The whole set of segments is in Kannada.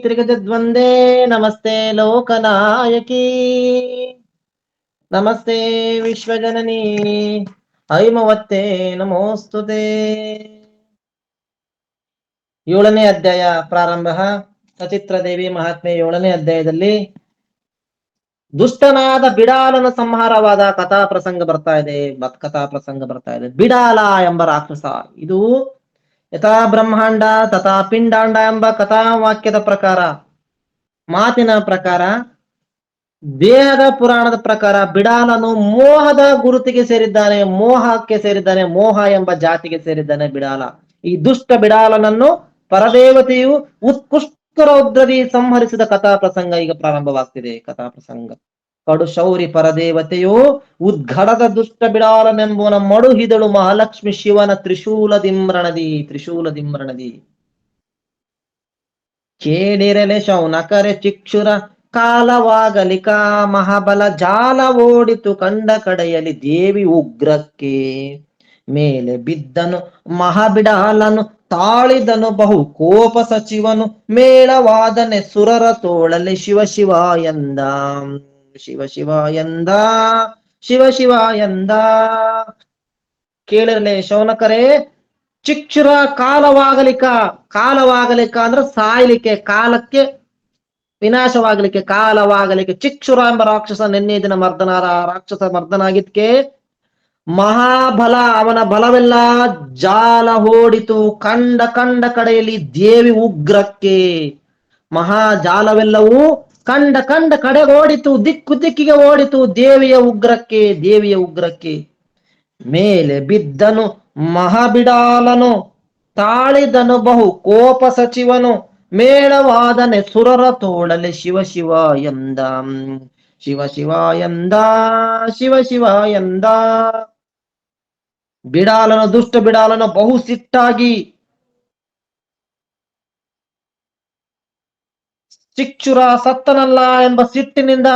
ತ್ರಿಗಜದ್ವಂದೇ ನಮಸ್ತೆ ಲೋಕನಾಯಕಿ ನಮಸ್ತೆ ವಿಶ್ವಜನನಿ ಐಮವತ್ತೇ ನಮೋಸ್ತುತೆ. 7ನೇ ಅಧ್ಯಾಯ ಪ್ರಾರಂಭ. ಸಚಿತ್ರ ದೇವಿ ಮಹಾತ್ಮೆ 7ನೇ ಅಧ್ಯಾಯದಲ್ಲಿ ದುಷ್ಟನಾದ ಬಿಡಾಲನ ಸಂಹಾರವಾದ ಕಥಾ ಪ್ರಸಂಗ ಬರ್ತಾ ಇದೆ. ಬಿಡಾಲ ಎಂಬ ರಾಕ್ಷಸ, ಇದು ಯಥಾ ಬ್ರಹ್ಮಾಂಡ ತಥಾ ಪಿಂಡಾಂಡ ಎಂಬ ಕಥಾವಾಕ್ಯದ ಪ್ರಕಾರ, ಮಾತಿನ ಪ್ರಕಾರ, ದೇಹದ ಪುರಾಣದ ಪ್ರಕಾರ ಬಿಡಾಲನು ಮೋಹದ ಗುರುತಿಗೆ ಸೇರಿದ್ದಾನೆ, ಮೋಹಕ್ಕೆ ಸೇರಿದ್ದಾನೆ, ಮೋಹ ಎಂಬ ಜಾತಿಗೆ ಸೇರಿದ್ದಾನೆ ಬಿಡಾಲ. ಈ ದುಷ್ಟ ಬಿಡಾಲನನ್ನು ಪರದೇವತೆಯು ಉತ್ಕೃಷ್ಟ ರೌದ್ರದಿ ಸಂಹರಿಸಿದ ಕಥಾ ಪ್ರಸಂಗ ಈಗ ಪ್ರಾರಂಭವಾಗ್ತಿದೆ. ಕಥಾ ಪ್ರಸಂಗ ಕಡು ಶೌರಿ ಪರದೇವತೆಯು ಉದ್ಘಡದ ದುಷ್ಟ ಬಿಡಾಲನೆಂಬುವನ ಮಡುಹಿದಳು ಮಹಾಲಕ್ಷ್ಮಿ ಶಿವನ ತ್ರಿಶೂಲದಿಮ್ರಣದಿ ಕೇಳಿರಲೆ ಶೌನಕರೆ ಚಿಕ್ಷುರ ಕಾಲವಾಗಲಿಕ ಮಹಾಬಲ ಜಾಲ ಓಡಿತು ಕಂಡ ಕಡೆಯಲ್ಲಿ ದೇವಿ ಉಗ್ರಕ್ಕೆ ಮೇಲೆ ಬಿದ್ದನು ಮಹಾಬಿಡಾಲನು ತಾಳಿದನು ಬಹು ಕೋಪ ಸಚಿವನು ಮೇಳವಾದನೆ ಸುರರ ತೋಳಲಿ ಶಿವ ಶಿವ ಎಂದ ಕೇಳಿರಲೆ ಶೌನಕರೇ, ಚಿಕ್ಷುರ ಕಾಲವಾಗಲಿಕ ಅಂದ್ರೆ ಸಾಯ್ಲಿಕ್ಕೆ, ಕಾಲಕ್ಕೆ ವಿನಾಶವಾಗಲಿಕ್ಕೆ, ಕಾಲವಾಗಲಿಕ್ಕೆ. ಚಿಕ್ಷುರ ಎಂಬ ರಾಕ್ಷಸ ನಿನ್ನೆ ದಿನ ಮರ್ದನಾದ ರಾಕ್ಷಸ ಮರ್ದನಾಗಿದ್ಕೆ ಮಹಾಬಲ, ಅವನ ಬಲವೆಲ್ಲ ಜಾಲ ಓಡಿತು ಕಂಡ ಕಡೆಯಲ್ಲಿ ದೇವಿ ಉಗ್ರಕ್ಕೆ. ಮಹಾಜಾಲವೆಲ್ಲವೂ ಕಂಡ ಕಡೆಗೆ ಓಡಿತು, ದಿಕ್ಕಿಗೆ ಓಡಿತು ದೇವಿಯ ಉಗ್ರಕ್ಕೆ. ಮೇಲೆ ಬಿದ್ದನು ಮಹಾಬಿಡಾಲನು ತಾಳಿದನು ಬಹು ಕೋಪ ಸಚಿವನು ಮೇಳವಾದನೆ ಸುರರ ತೋಳಲೆ ಶಿವ ಶಿವ ಎಂದ. ಬಿಡಾಲನು, ದುಷ್ಟ ಬಿಡಾಲನು ಬಹು ಸಿಟ್ಟಾಗಿ ಚಿಕ್ಷುರ ಸತ್ತನಲ್ಲ ಎಂಬ ಸಿಟ್ಟಿನಿಂದ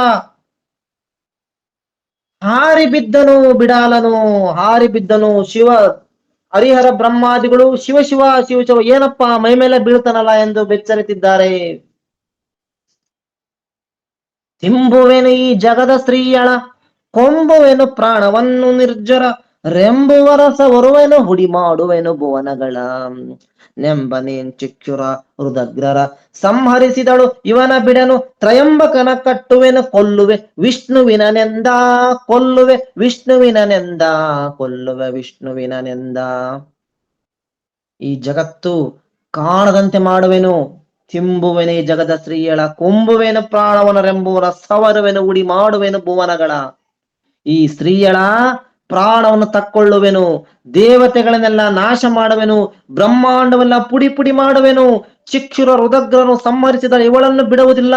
ಹಾರಿ ಬಿದ್ದನು. ಶಿವ ಹರಿಹರ ಬ್ರಹ್ಮಾದಿಗಳು ಶಿವ ಶಿವ ಏನಪ್ಪ ಮೈ ಮೇಲೆ ಬೀಳ್ತಾನಲ್ಲ ಎಂದು ಬೆಚ್ಚರಿತಿದ್ದಾರೆ. ತಿಂಬುವೆನು ಈ ಜಗದ ಸ್ತ್ರೀಯಳ ಕೊಂಬುವೆನು ಪ್ರಾಣವನ್ನು ನಿರ್ಜರ ರೆಂಬುವರಸ ಒರುವೆನು ಹುಡಿ ಮಾಡುವೆನು ಭುವನಗಳ ನೆಂಬನೇನ್ ಚಿಕ್ಷುರ ಹೃದಗ್ರರ ಸಂಹರಿಸಿದಳು ಇವನ ಬಿಡನು ತ್ರಯಂಬಕನ ಕಟ್ಟುವೆನು ಕೊಲ್ಲುವೆ ವಿಷ್ಣುವಿನನೆಂದ. ಈ ಜಗತ್ತು ಕಾಣದಂತೆ ಮಾಡುವೆನು. ತಿಂಬುವೆನು ಈ ಜಗದ ಸ್ತ್ರೀಯಳ ಕೊಂಬುವೆನು ಪ್ರಾಣವನ ರೆಂಬುವರ ಸವರುವೆನು ಉಡಿ ಮಾಡುವೆನು ಭುವನಗಳ. ಈ ಸ್ತ್ರೀಯಳ ಪ್ರಾಣವನ್ನು ತಕ್ಕೊಳ್ಳುವೆನು, ದೇವತೆಗಳನ್ನೆಲ್ಲ ನಾಶ ಮಾಡುವೆನು, ಬ್ರಹ್ಮಾಂಡವೆಲ್ಲ ಪುಡಿ ಮಾಡುವೆನು. ಚಿಕ್ಷುರ ಹೃದಗ್ರನು ಸಂಹರಿಸಿದ ಇವಳನ್ನು ಬಿಡುವುದಿಲ್ಲ,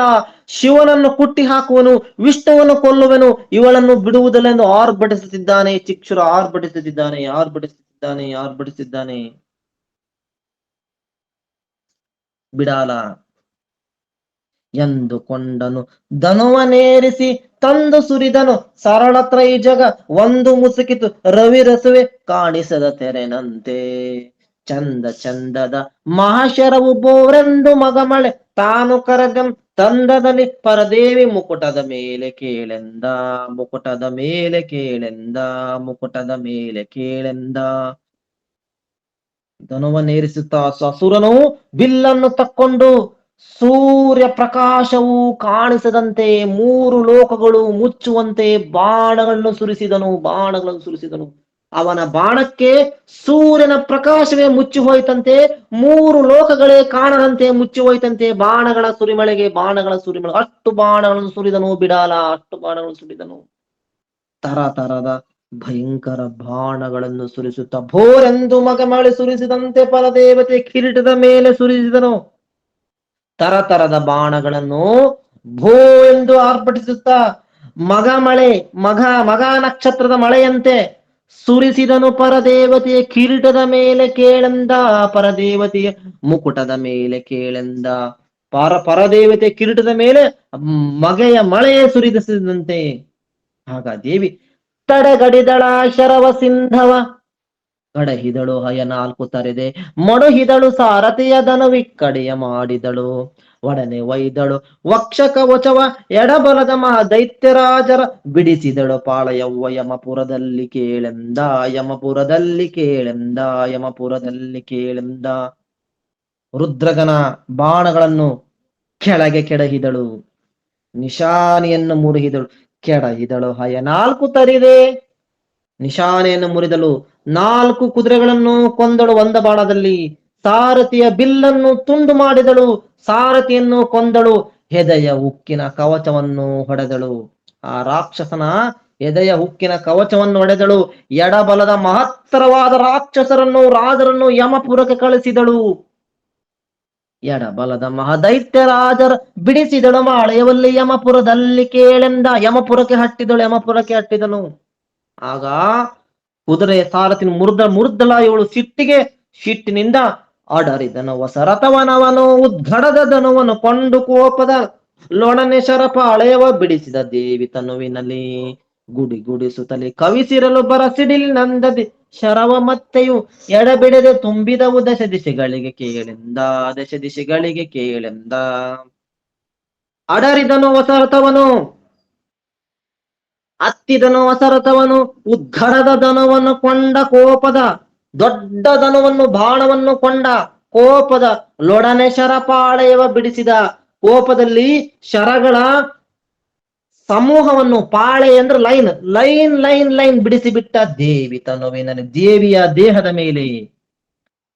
ಶಿವನನ್ನು ಕುಟ್ಟಿ ಹಾಕುವನು, ವಿಷ್ಣುವನ್ನು ಕೊಲ್ಲುವೆನು, ಇವಳನ್ನು ಬಿಡುವುದಿಲ್ಲ ಎಂದು ಆರ್ಭಟಿಸುತ್ತಿದ್ದಾನೆ. ಚಿಕ್ಷುರ ಆರ್ಭಟಿಸುತ್ತಿದ್ದಾನೆ. ಬಿಡಾಲ ಎಂದುಕೊಂಡನು ಧನುವನೇರಿಸಿ ತಂದು ಸುರಿದನು ಸರಳ ತ್ರೈಜಗ ಒಂದು ಮುಸುಕಿತು ರವಿರಸುವೆ ಕಾಣಿಸದ ತೆರೆನಂತೆ. ಚಂದದ ಮಹಾಶರವು ಬೋರೆಂದು ಮಗಮಳೆ ತಾನು ಕರಗಂ ತಂದದಲ್ಲಿ ಪರದೇವಿ ಮುಕುಟದ ಮೇಲೆ ಕೇಳೆಂದ. ಧನುವನ್ನೇರಿಸುತ್ತಾ ಅಸುರನು ಬಿಲ್ಲನ್ನು ತಕ್ಕೊಂಡು ಸೂರ್ಯ ಪ್ರಕಾಶವು ಕಾಣಿಸದಂತೆ 3 ಲೋಕಗಳು ಮುಚ್ಚುವಂತೆ ಬಾಣಗಳನ್ನು ಸುರಿಸಿದನು. ಅವನ ಬಾಣಕ್ಕೆ ಸೂರ್ಯನ ಪ್ರಕಾಶವೇ ಮುಚ್ಚಿ ಹೋಯ್ತಂತೆ, 3 ಲೋಕಗಳೇ ಕಾಣದಂತೆ ಮುಚ್ಚಿ ಹೋಯ್ತಂತೆ. ಬಾಣಗಳ ಸುರಿಮಳೆಗೆ ಅಷ್ಟು ಬಾಣಗಳನ್ನು ಸುರಿದನು ಬಿಡಾಲ, ತರದ ಭಯಂಕರ ಬಾಣಗಳನ್ನು ಸುರಿಸುತ್ತಾ ಭೋರೆಂದು ಮಗಮಳೆ ಸುರಿಸಿದಂತೆ ಪರದೇವತೆ ಕಿರೀಟದ ಮೇಲೆ ಸುರಿಸಿದನು. ತರದ ಬಾಣಗಳನ್ನು ಭೋ ಎಂದು ಆರ್ಭಟಿಸುತ್ತಾ ಮಗ ನಕ್ಷತ್ರದ ಮಳೆಯಂತೆ ಸುರಿಸಿದನು ಪರದೇವತೆಯ ಕಿರೀಟದ ಮೇಲೆ ಕೇಳೆಂದ. ಪರದೇವತೆಯ ಮುಕುಟದ ಮೇಲೆ ಕೇಳೆಂದ. ಪರದೇವತೆಯ ಕಿರೀಟದ ಮೇಲೆ ಮಗೆಯ ಮಳೆಯೇ ಸುರಿಸಿದಂತೆ. ಆಗ ದೇವಿ ತಡೆಗಡಿದಳ ಶರವ ಸಿಂಧವ ಕಡಹಿದಳು ಹಯ 4 ತರೆದೆ ಮಡುಹಿದಳು ಸಾರಥಿಯ ಧನುವಿಕ್ಕಡೆಯ ಮಾಡಿದಳು. ಒಡನೆ ಒಯ್ದಳು ವಕ್ಷ ಕವಚವ ಎಡಬಲದ ಮಹಾ ದೈತ್ಯರಾಜರ ಬಿಡಿಸಿದಳು ಪಾಳಯವ್ವ ಯಮಪುರದಲ್ಲಿ ಕೇಳೆಂದ ಯಮಪುರದಲ್ಲಿ ಕೇಳೆಂದ ಯಮಪುರದಲ್ಲಿ ಕೇಳೆಂದ. ರುದ್ರಗನ ಬಾಣಗಳನ್ನು ಕೆಳಗೆ ಕೆಡಹಿದಳು, ನಿಶಾನೆಯನ್ನು ಮುರಿಹಿದಳು, ಕೆಡಹಿದಳು ಹಯ 4 ತರಿದೆ. ನಿಶಾನೆಯನ್ನು ಮುರಿದಳು, 4 ಕುದುರೆಗಳನ್ನು ಕೊಂದಳು ಒಂದ ಬಾಣದಲ್ಲಿ. ಸಾರಥಿಯ ಬಿಲ್ಲನ್ನು ತುಂಡು ಮಾಡಿದಳು, ಸಾರಥಿಯನ್ನು ಕೊಂದಳು. ಹೆದೆಯ ಉಕ್ಕಿನ ಕವಚವನ್ನು ಹೊಡೆದಳು, ಆ ರಾಕ್ಷಸನ ಎದೆಯ ಉಕ್ಕಿನ ಕವಚವನ್ನು ಹೊಡೆದಳು. ಎಡಬಲದ ಮಹತ್ತರವಾದ ರಾಕ್ಷಸರನ್ನು ರಾಜರನ್ನು ಯಮಪುರಕ್ಕೆ ಕಳಿಸಿದಳು. ಎಡಬಲದ ಮಹದೈತ್ಯ ರಾಜರ ಬಿಡಿಸಿದಳು ಮಾಳೆಯವಲ್ಲಿ ಯಮಪುರದಲ್ಲಿ ಕೇಳೆಂದ. ಯಮಪುರಕ್ಕೆ ಹಟ್ಟಿದನು. ಆಗ ಕುದುರೆ ಸಾರಥಿನ ಮುರ್ದಲ ಇವಳು ಸಿಟ್ಟಿನಿಂದ ಅಡರಿದನು ವಸರಥವನವನು ಉದ್ಗಡದ ಧನುವನ್ನು ಕೊಂಡು ಕೋಪದ ಲೊಡನೆ ಶರಪಾಳೆಯವ ಬಿಡಿಸಿದ ದೇವಿ ತನುವಿನಲ್ಲಿ ಗುಡಿ ಗುಡಿಸುತ್ತಲೇ ಕವಿಸಿರಲು ಬರ ಸಿಡಿಲಿನಂದದಿ ಶರವ ಮತ್ತೆಯು ಎಡಬಿಡದೆ ತುಂಬಿದವು ದಶ ದಿಶೆಗಳಿಗೆ ಕೇಳೆಂದ. ಅಡರಿದನು ವಸರಥವನು, ಹತ್ತಿದನು ವಸರಥವನು ಉದ್ಗಡದ ಧನುವನ್ನು ಕೊಂಡ ಕೋಪದ, ದೊಡ್ಡ ಧನುವನ್ನು ಬಾಣವನ್ನು ಕೊಂಡ ಕೋಪದ ಲೊಡನೆ ಶರಪಾಳೆಯವ ಬಿಡಿಸಿದ. ಕೋಪದಲ್ಲಿ ಶರಗಳ ಸಮೂಹವನ್ನು, ಪಾಳೆ ಅಂದ್ರೆ ಲೈನ್ ಬಿಡಿಸಿಬಿಟ್ಟ ದೇವಿ ತನುವಿನಲ್ಲಿ, ದೇವಿಯ ದೇಹದ ಮೇಲೆ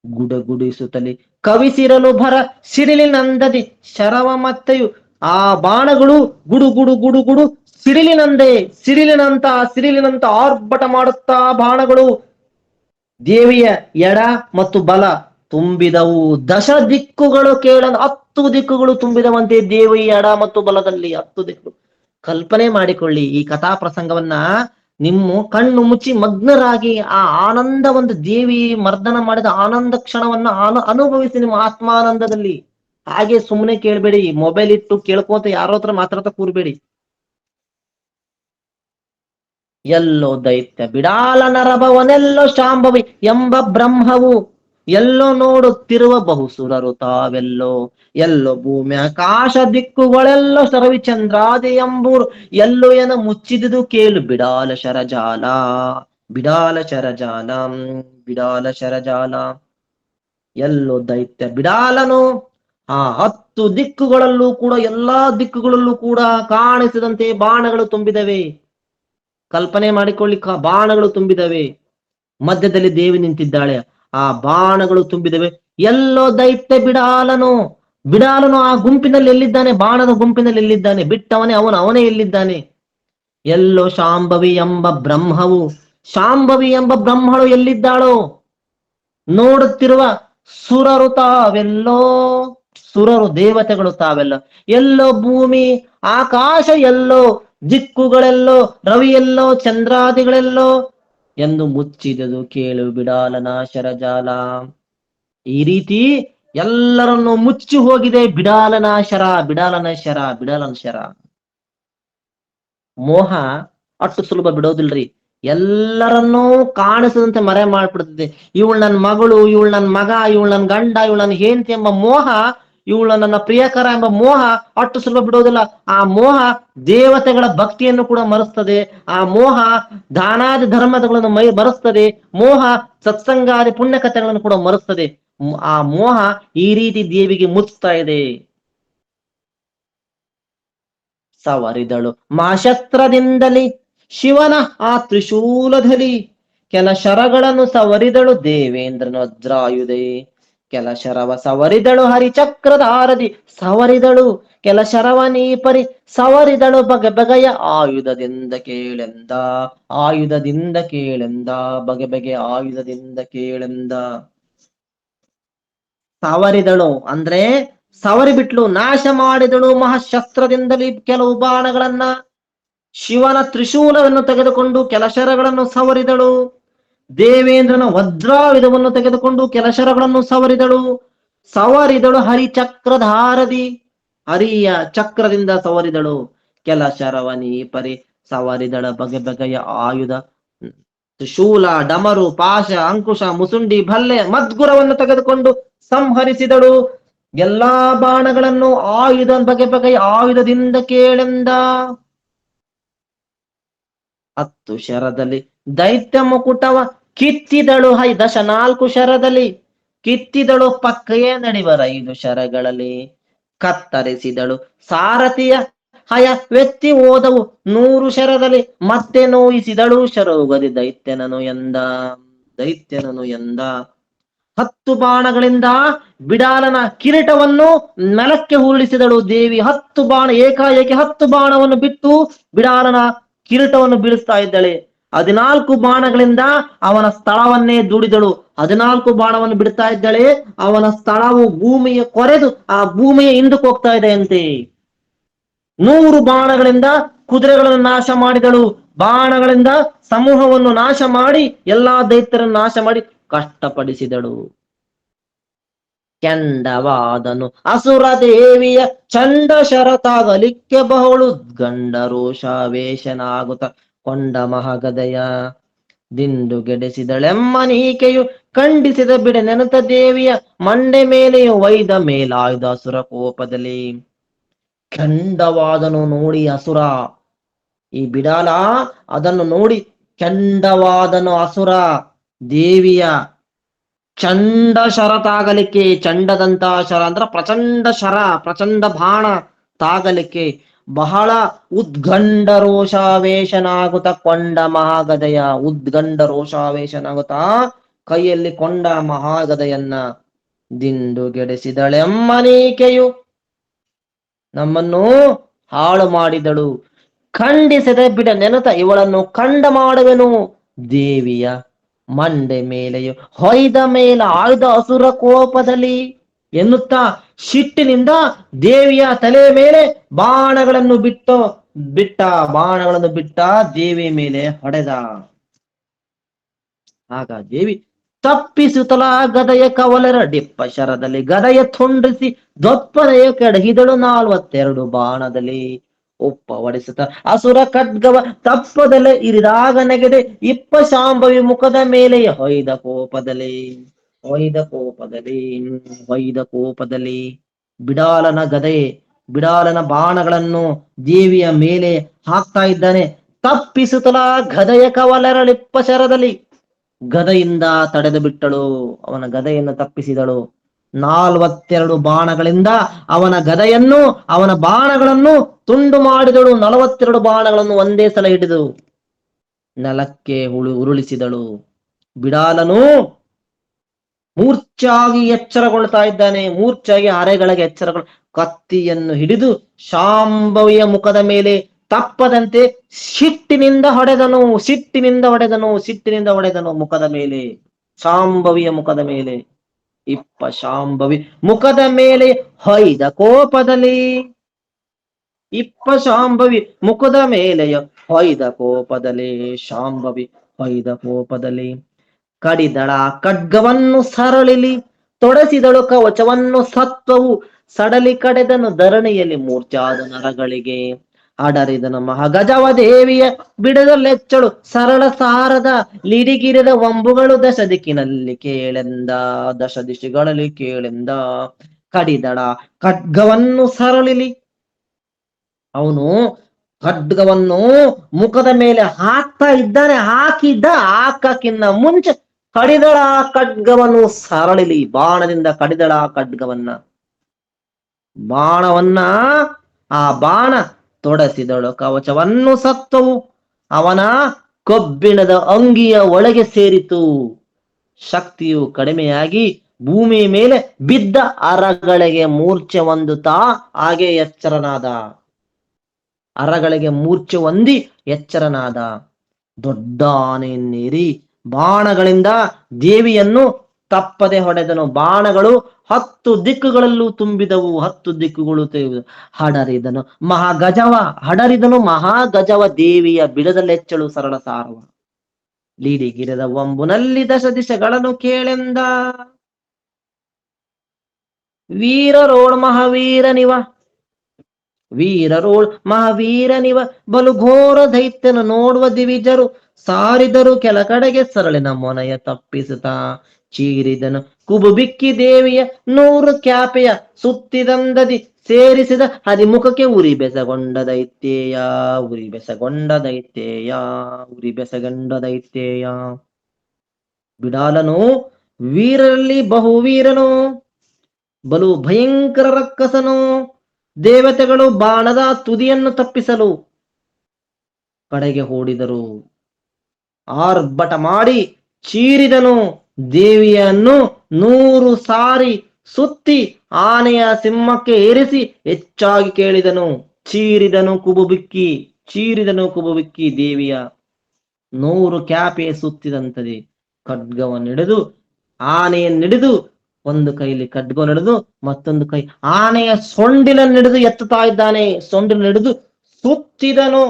ಗುಡಗುಡಿಸುತ್ತಲೇ ಕವಿಸಿರಲು ಭರ ಸಿಡಿಲಿನಂದದಿ ಶರವ ಮತ್ತೆಯು. ಆ ಬಾಣಗಳು ಗುಡು ಗುಡು ಗುಡು ಗುಡು ಸಿಡಿಲಿನಂತ ಆರ್ಭಟ ಮಾಡುತ್ತಾ ಬಾಣಗಳು ದೇವಿಯ ಎಡ ಮತ್ತು ಬಲ ತುಂಬಿದವು. ದಶ ದಿಕ್ಕುಗಳು 10 ದಿಕ್ಕುಗಳು ತುಂಬಿದವಂತೆ ದೇವಿಯ ಎಡ ಮತ್ತು ಬಲದಲ್ಲಿ 10 ದಿಕ್ಕುಗಳು. ಕಲ್ಪನೆ ಮಾಡಿಕೊಳ್ಳಿ ಈ ಕಥಾ ಪ್ರಸಂಗವನ್ನ, ನಿಮ್ಮ ಕಣ್ಣು ಮುಚ್ಚಿ ಮಗ್ನರಾಗಿ ಆ ಆನಂದ, ಒಂದು ದೇವಿ ಮರ್ದನ ಮಾಡಿದ ಆನಂದ ಕ್ಷಣವನ್ನ ಅನುಭವಿಸಿ ನಿಮ್ಮ ಆತ್ಮಾನಂದದಲ್ಲಿ. ಹಾಗೆ ಸುಮ್ಮನೆ ಕೇಳ್ಬೇಡಿ, ಮೊಬೈಲ್ ಇಟ್ಟು ಕೇಳ್ಕೋತ ಯಾರೋ ಹತ್ರ ಮಾತಾಡ್ತಾ ಕೂರ್ಬೇಡಿ. ಎಲ್ಲೋ ದೈತ್ಯ ಬಿಡಾಲ ನರಭವನೆಲ್ಲೋ ಶಾಂಭವಿ ಎಂಬ ಬ್ರಹ್ಮವು, ಎಲ್ಲೋ ನೋಡುತ್ತಿರುವ ಬಹುಸುರರು ತಾವೆಲ್ಲೋ, ಎಲ್ಲೋ ಭೂಮಿ ಆಕಾಶ ದಿಕ್ಕುಗಳೆಲ್ಲೋ ಶರವಿಚಂದ್ರಾದಿ ಎಂಬೂರು, ಎಲ್ಲೋ ಏನ ಮುಚ್ಚಿದುದು ಕೇಳು ಬಿಡಾಲ ಶರಜಾಲ. ಎಲ್ಲೋ ದೈತ್ಯ ಬಿಡಾಲನು ಆ 10 ದಿಕ್ಕುಗಳಲ್ಲೂ ಕೂಡ, ಎಲ್ಲಾ ದಿಕ್ಕುಗಳಲ್ಲೂ ಕೂಡ ಕಾಣಿಸಿದಂತೆ ಬಾಣಗಳು ತುಂಬಿದವೆ. ಕಲ್ಪನೆ ಮಾಡಿಕೊಳ್ಳಿ, ಬಾಣಗಳು ತುಂಬಿದವೆ. ಮಧ್ಯದಲ್ಲಿ ದೇವಿ ನಿಂತಿದ್ದಾಳೆ, ಆ ಬಾಣಗಳು ತುಂಬಿದವೆ. ಎಲ್ಲೋ ದೈತ್ಯ ಬಿಡಾಲನು ಆ ಗುಂಪಿನಲ್ಲಿ ಎಲ್ಲಿದ್ದಾನೆ? ಬಾಣದ ಗುಂಪಿನಲ್ಲಿ ಎಲ್ಲಿದ್ದಾನೆ? ಬಿಟ್ಟವನೇ ಅವನೇ ಎಲ್ಲಿದ್ದಾನೆ? ಎಲ್ಲೋ ಶಾಂಭವಿ ಎಂಬ ಬ್ರಹ್ಮವು, ಶಾಂಭವಿ ಎಂಬ ಬ್ರಹ್ಮಳು ಎಲ್ಲಿದ್ದಾಳೋ? ನೋಡುತ್ತಿರುವ ಸುರರು ತಾವೆಲ್ಲೋ, ಸುರರು ದೇವತೆಗಳು ತಾವೆಲ್ಲ. ಎಲ್ಲೋ ಭೂಮಿ ಆಕಾಶ ಎಲ್ಲೋ, ದಿಕ್ಕುಗಳೆಲ್ಲೋ, ರವಿಯೆಲ್ಲೋ, ಚಂದ್ರಾದಿಗಳೆಲ್ಲೋ ಎಂದು ಮುಚ್ಚಿದುದು ಕೇಳು ಬಿಡಾಲನ ಶರಜಾಲ. ಈ ರೀತಿ ಎಲ್ಲರನ್ನು ಮುಚ್ಚಿ ಹೋಗಿದೆ ಬಿಡಾಲನ ಶರ. ಮೋಹ ಅಷ್ಟು ಸುಲಭ ಬಿಡೋದಿಲ್ರಿ. ಎಲ್ಲರನ್ನೂ ಕಾಣಿಸದಂತೆ ಮರೆ ಮಾಡ್ಬಿಡ್ತದೆ. ಇವಳು ನನ್ನ ಮಗಳು, ಇವಳು ನನ್ನ ಮಗ, ಇವಳು ನನ್ನ ಗಂಡ, ಇವಳು ನನ್ನ ಹೆಂಡತಿ ಎಂಬ ಮೋಹ, ಇವಳು ನನ್ನ ಪ್ರಿಯಕರ ಎಂಬ ಮೋಹ ಅಷ್ಟು ಸುಲಭ ಬಿಡೋದಿಲ್ಲ. ಆ ಮೋಹ ದೇವತೆಗಳ ಭಕ್ತಿಯನ್ನು ಕೂಡ ಮರೆಸ್ತದೆ. ಆ ಮೋಹ ದಾನಾದಿ ಧರ್ಮಗಳನ್ನು ಮರೆಸ್ತದೆ. ಮೋಹ ಸತ್ಸಂಗಾದಿ ಪುಣ್ಯ ಕಥೆಗಳನ್ನು ಕೂಡ ಮರೆಸ್ತದೆ. ಆ ಮೋಹ ಈ ರೀತಿ ದೇವಿಗೆ ಮುಚ್ತಾ ಇದೆ. ಸವರಿದಳು ಮಾಶಸ್ತ್ರದಿಂದಲಿ ಶಿವನ ಆ ತ್ರಿಶೂಲದಲ್ಲಿ, ಕೆಲ ಶರಗಳನ್ನು ಸವರಿದಳು ದೇವೇಂದ್ರನ ವಜ್ರಾಯುಧೆ. ಕೆಲ ಶರವ ಸವರಿದಳು ಹರಿಚಕ್ರಧಾರದಿ, ಸವರಿದಳು ಕೆಲ ಶರವ ನೀಪರಿ, ಸವರಿದಳು ಬಗೆಯ ಆಯುಧದಿಂದ ಕೇಳೆಂದ. ಬಗೆ ಆಯುಧದಿಂದ ಕೇಳೆಂದ. ಸವರಿದಳು ಅಂದ್ರೆ ಸವರಿ ಬಿಟ್ಲು, ನಾಶ ಮಾಡಿದಳು ಮಹಾಶಸ್ತ್ರದಿಂದಲೇ ಕೆಲವು ಬಾಣಗಳನ್ನ. ಶಿವನ ತ್ರಿಶೂಲವನ್ನು ತೆಗೆದುಕೊಂಡು ಕೆಲ ಶರಗಳನ್ನು ಸವರಿದಳು. ದೇವೇಂದ್ರನ ವಜ್ರಾಯುಧವನ್ನು ತೆಗೆದುಕೊಂಡು ಕೆಲ ಶರಗಳನ್ನು ಸವರಿದಳು ಹರಿಚಕ್ರಧಾರದಿ, ಹರಿಯ ಚಕ್ರದಿಂದ ಸವರಿದಳು. ಕೆಲ ಶರವನಿ ಪರಿ, ಸವರಿದಳ ಬಗೆಯ ಆಯುಧ, ತ್ರಿಶೂಲ, ಡಮರು, ಪಾಶ, ಅಂಕುಶ, ಮುಸುಂಡಿ, ಭಲ್ಲೆ, ಮದ್ಗುರವನ್ನು ತೆಗೆದುಕೊಂಡು ಸಂಹರಿಸಿದಳು. ಎಲ್ಲಾ ಬಾಣಗಳನ್ನು ಆಯುಧ ಬಗೆ ಬಗೆಯ ಆಯುಧದಿಂದ ಕೇಳೆಂದ. 10 ಶರದಲ್ಲಿ ದೈತ್ಯ ಮುಕುಟವ ಕಿತ್ತಿದಳು 14 ಶರದಲ್ಲಿ ಕಿತ್ತಿದಳು ಪಕ್ಕಯೇ ನಡಿವರ 5 ಶರಗಳಲ್ಲಿ ಕತ್ತರಿಸಿದಳು ಸಾರಥಿಯ ಹಯ ವ್ಯಕ್ತಿ ಹೋದವು 100 ಶರದಲ್ಲಿ ಮತ್ತೆ ನೋಯಿಸಿದಳು ಶರೋಗದಿ ದೈತ್ಯನನು ಎಂದ 10 ಬಾಣಗಳಿಂದ ಬಿಡಾಲನ ಕಿರೀಟವನ್ನು ನೆಲಕ್ಕೆ ಉರುಳಿಸಿದಳು ದೇವಿ. 10 ಬಾಣ ಏಕಾಏಕಿ 10 ಬಾಣವನ್ನು ಬಿಟ್ಟು ಬಿಡಾಲನ ಕಿರೀಟವನ್ನು ಬೀಳಿಸ್ತಾ ಇದ್ದಾಳೆ. 14 ಬಾಣಗಳಿಂದ ಅವನ ಸ್ಥಳವನ್ನೇ ದುಡಿದಳು. 14 ಬಾಣವನ್ನು ಬಿಡ್ತಾ ಇದ್ದಾಳೆ, ಅವನ ಸ್ಥಳವು ಭೂಮಿಯ ಕೊರೆದು ಆ ಭೂಮಿಯ ಹಿಂದಕ್ಕೆ ಹೋಗ್ತಾ ಇದೆ ಅಂತೆ. 100 ಬಾಣಗಳಿಂದ ಕುದುರೆಗಳನ್ನು ನಾಶ ಮಾಡಿದಳು. ಬಾಣಗಳಿಂದ ಸಮೂಹವನ್ನು ನಾಶ ಮಾಡಿ ಎಲ್ಲಾ ದೈತ್ಯರನ್ನು ನಾಶ ಮಾಡಿ ಕಷ್ಟಪಡಿಸಿದಳು. ಕೆಂಡವಾದನು ಅಸುರ ದೇವಿಯ ಚಂಡ ಶರತಾಗಲಿಕ್ಕೆ ಬಹುಳು ಗಂಡ ರೋಷಾವೇಶನಾಗುತ್ತ ಕೊಂಡ ಮಹಾಗದೆಯ ದಿಂಡುಗೆಡಿಸಿದಳೆಮ್ಮನೀಕೆಯು ಖಂಡಿಸಿದ ಬಿಡ ನೆನತ ದೇವಿಯ ಮಂಡೆ ಮೇಲೆಯು ವೈದ ಮೇಲಾಯ್ದ ಅಸುರ ಕೋಪದಲ್ಲಿ. ಕೆಂಡವಾದನು ನೋಡಿ ಅಸುರ, ಈ ಬಿಡಾಲ ಅದನ್ನು ನೋಡಿ ಕೆಂಡವಾದನು ಅಸುರ ದೇವಿಯ ಚಂಡ ಶರ ತಾಗಲಿಕ್ಕೆ. ಚಂಡದಂತ ಶರ ಅಂದ್ರ ಪ್ರಚಂಡ ಶರ, ಪ್ರಚಂಡ ಬಾಣ ತಾಗಲಿಕ್ಕೆ ಬಹಳ ಉದ್ಗಂಡ ರೋಷಾವೇಶನಾಗುತ್ತ ಕೊಂಡ ಮಹಾಗದೆಯ ಉದ್ಗಂಡ ರೋಷಾವೇಶನಾಗುತ್ತಾ ಕೈಯಲ್ಲಿ ಕೊಂಡ ಮಹಾಗದೆಯನ್ನ ದಿಂಡುಗೆಡಿಸಿದಳೆಮ್ಮನೀಕೆಯು ನಮ್ಮನ್ನು ಹಾಳು ಮಾಡಿದಳು. ಖಂಡಿಸದೆ ಬಿಡ ನೆನತ ಇವಳನ್ನು ಖಂಡ ಮಾಡುವೆನು ದೇವಿಯ ಮಂಡೆ ಮೇಲೆಯು ಹೊಯ್ದ ಮೇಲ ಆಯ್ದ ಅಸುರ ಕೋಪದಲ್ಲಿ ಎನ್ನುತ್ತಾ ಸಿಟ್ಟಿನಿಂದ ದೇವಿಯ ತಲೆ ಮೇಲೆ ಬಾಣಗಳನ್ನು ಬಾಣಗಳನ್ನು ಬಿಟ್ಟ ದೇವಿಯ ಮೇಲೆ ಹೊಡೆದ. ಆಗ ದೇವಿ ತಪ್ಪಿಸುತ್ತಲ ಗದೆಯ ಕವಲರ ಡಿಪ್ಪ ಶರದಲ್ಲಿ ಗದೆಯ ತುಂಡಿಸಿ ದೊಪ್ಪನೆಯ ಕೆಡಹಿದಳು 42 ಬಾಣದಲ್ಲಿ ಒಪ್ಪ ಹೊಡಿಸುತ್ತ ಅಸುರ ಖಡ್ಗವ ತಪ್ಪದಲ್ಲೇ ಇರಿದಾಗ ನೆಗೆದೆ ಇಪ್ಪ ಶಾಂಭವಿ ಮುಖದ ಮೇಲೆ ಹೊಯ್ದ ಕೋಪದಲ್ಲಿ ಬಿಡಾಲನ ಗದೆ ಬಿಡಾಲನ ಬಾಣಗಳನ್ನು ದೇವಿಯ ಮೇಲೆ ಹಾಕ್ತಾ ಇದ್ದಾನೆ. ತಪ್ಪಿಸುತ್ತಲ ಗದೆಯ ಕವಲರಳಿಪ್ಪ ಶರದಲ್ಲಿ ಗದೆಯಿಂದ ತಡೆದು ಬಿಟ್ಟಳು, ಅವನ ಗದೆಯನ್ನು ತಪ್ಪಿಸಿದಳು. 42 ಬಾಣಗಳಿಂದ ಅವನ ಗದೆಯನ್ನು ಅವನ ಬಾಣಗಳನ್ನು ತುಂಡು ಮಾಡಿದಳು. 42 ಬಾಣಗಳನ್ನು ಒಂದೇ ಸಲ ಹಿಡಿದು ನೆಲಕ್ಕೆ ಉರುಳಿಸಿದಳು. ಬಿಡಾಲನು ಮೂರ್ಛಾಗಿ ಎಚ್ಚರಗೊಳ್ತಾ ಇದ್ದಾನೆ. ಮೂರ್ಛಾಗಿ ಅರೆಗಳಿಗೆ ಎಚ್ಚರಗಳು ಕತ್ತಿಯನ್ನು ಹಿಡಿದು ಶಾಂಭವಿಯ ಮುಖದ ಮೇಲೆ ತಪ್ಪದಂತೆ ಸಿಟ್ಟಿನಿಂದ ಹೊಡೆದನು ಮುಖದ ಮೇಲೆ, ಶಾಂಭವಿಯ ಮುಖದ ಮೇಲೆ. ಶಾಂಭವಿ ಮುಖದ ಮೇಲೆ ಹೊಯ್ದ ಕೋಪದಲ್ಲಿ ಶಾಂಭವಿ ಮುಖದ ಮೇಲೆಯ ಶಾಂಭವಿ ಹೊಯ್ದ ಕೋಪದಲ್ಲಿ ಕಡಿದಳ ಖಡ್ಗವನ್ನು ಸರಳಿಲಿ ತೊಡಸಿದಳು ಕವಚವನ್ನು ಸತ್ವವು ಸಡಲಿ ಕಡೆದನು ಧರಣಿಯಲ್ಲಿ ಮೂರ್ಛಾದ ನರಗಳಿಗೆ ಅಡರಿದನು ಮಹಾಗಜವ ದೇವಿಯ ಬಿಡದಲ್ಲೆಚ್ಚಳು ಸರಳ ಸಾರದ ಲಿಡಿಗಿರದ ವಂಬುಗಳು ದಶ ದಿಶಗಳಲ್ಲಿ ಕೇಳೆಂದ ಕಡಿದಳ ಖಡ್ಗವನ್ನು ಸರಳಿಲಿ. ಅವನು ಖಡ್ಗವನ್ನು ಮುಖದ ಮೇಲೆ ಹಾಕ್ತಾ ಇದ್ದಾನೆ. ಹಾಕಕ್ಕಿನ್ನ ಮುಂಚೆ ಕಡಿದಳ ಖಡ್ಗವನ್ನು ಸರಳಿಲಿ, ಬಾಣದಿಂದ ಕಡಿದಳ ಬಾಣವನ್ನ ಆ ಬಾಣ ತೊಡಸಿದಳು ಕವಚವನ್ನು ಸತ್ವವು ಅವನ ಕಬ್ಬಿಣದ ಅಂಗಿಯ ಒಳಗೆ ಸೇರಿತು. ಶಕ್ತಿಯು ಕಡಿಮೆಯಾಗಿ ಭೂಮಿ ಮೇಲೆ ಬಿದ್ದ ಅರಗಳಿಗೆ ಮೂರ್ಛೆ ಹೊಂದುತ್ತಾ ಹಾಗೆ ಎಚ್ಚರನಾದ. ಅರಗಳಿಗೆ ಮೂರ್ಛೆ ಹೊಂದಿ ಎಚ್ಚರನಾದ. ದೊಡ್ಡ ಆನೆಯನ್ನೇರಿ ಬಾಣಗಳಿಂದ ದೇವಿಯನ್ನು ತಪ್ಪದೆ ಹೊಡೆದನು. ಬಾಣಗಳು 10 ದಿಕ್ಕುಗಳಲ್ಲೂ ತುಂಬಿದವು. 10 ದಿಕ್ಕುಗಳು ಹಡರಿದನು ಮಹಾಗಜವ ದೇವಿಯ ಬಿಡದಲ್ಲೆಚ್ಚಳು ಸರಳ ಸಾರವ ಲೀಡಿಗಿರದ ವಂಬುನಲ್ಲಿ ದಶ ದಿಶಗಳನ್ನು ಕೇಳೆಂದ. ವೀರರೋಳ್ ಮಹಾವೀರನಿವ ಬಲು ಘೋರ ದೈತ್ಯನು ನೋಡುವ ದಿವಿಜರು ಸಾರಿದರು ಕೆಲ ಕಡೆಗೆ ಸರಳಿನ ಮೊನೆಯ ತಪ್ಪಿಸುತ್ತಾ ಚೀರಿದನು ಕುಬುಬಿಕ್ಕಿ ದೇವಿಯ 100 ಕ್ಯಾಪೆಯ ಸುತ್ತಿದಂದದಿ ಸೇರಿಸಿದ ಹರಿಮುಖಕ್ಕೆ ಉರಿ ಬೆಸಗೊಂಡ ದೈತ್ಯೇಯ, ಉರಿ ಬೆಸಗೊಂಡ ದೈತ್ಯೇಯ, ಉರಿ ಬೆಸಗೊಂಡ ದೈತ್ಯೇಯ. ಬಿಡಾಲನು ವೀರರಲ್ಲಿ ಬಹುವೀರನು, ಬಲು ಭಯಂಕರ ರಕ್ಕಸನು. ದೇವತೆಗಳು ಬಾಣದ ತುದಿಯನ್ನು ತಪ್ಪಿಸಲು ಕಡೆಗೆ ಹೂಡಿದರು. ಆರ್ಭಟ ಮಾಡಿ ಚೀರಿದನು ದೇವಿಯನ್ನು 100 ಸಾರಿ ಸುತ್ತಿ ಆನೆಯ ಸಿಂಹಕ್ಕೆ ಏರಿಸಿ ಹೆಚ್ಚಾಗಿ ಕೇಳಿದನು. ಚೀರಿದನು ಕುಬುಬಿಕ್ಕಿ, ಚೀರಿದನು ಕುಬುಬಿಕ್ಕಿ ದೇವಿಯ 100 ಕ್ಯಾಪೆ ಸುತ್ತಿದಂತದೆ. ಖಡ್ಗವನ್ನಿಡಿದು ಆನೆಯನ್ನಿಡಿದು, ಒಂದು ಕೈಲಿ ಖಡ್ಗವನ್ನಿಡಿದು ಮತ್ತೊಂದು ಕೈ ಆನೆಯ ಸೊಂಡಿಲನ್ನಿಡಿದು ಎತ್ತುತ್ತಾ ಇದ್ದಾನೆ. ಸೊಂಡಿಲನ್ನಿಡಿದು ಸುತ್ತಿದನು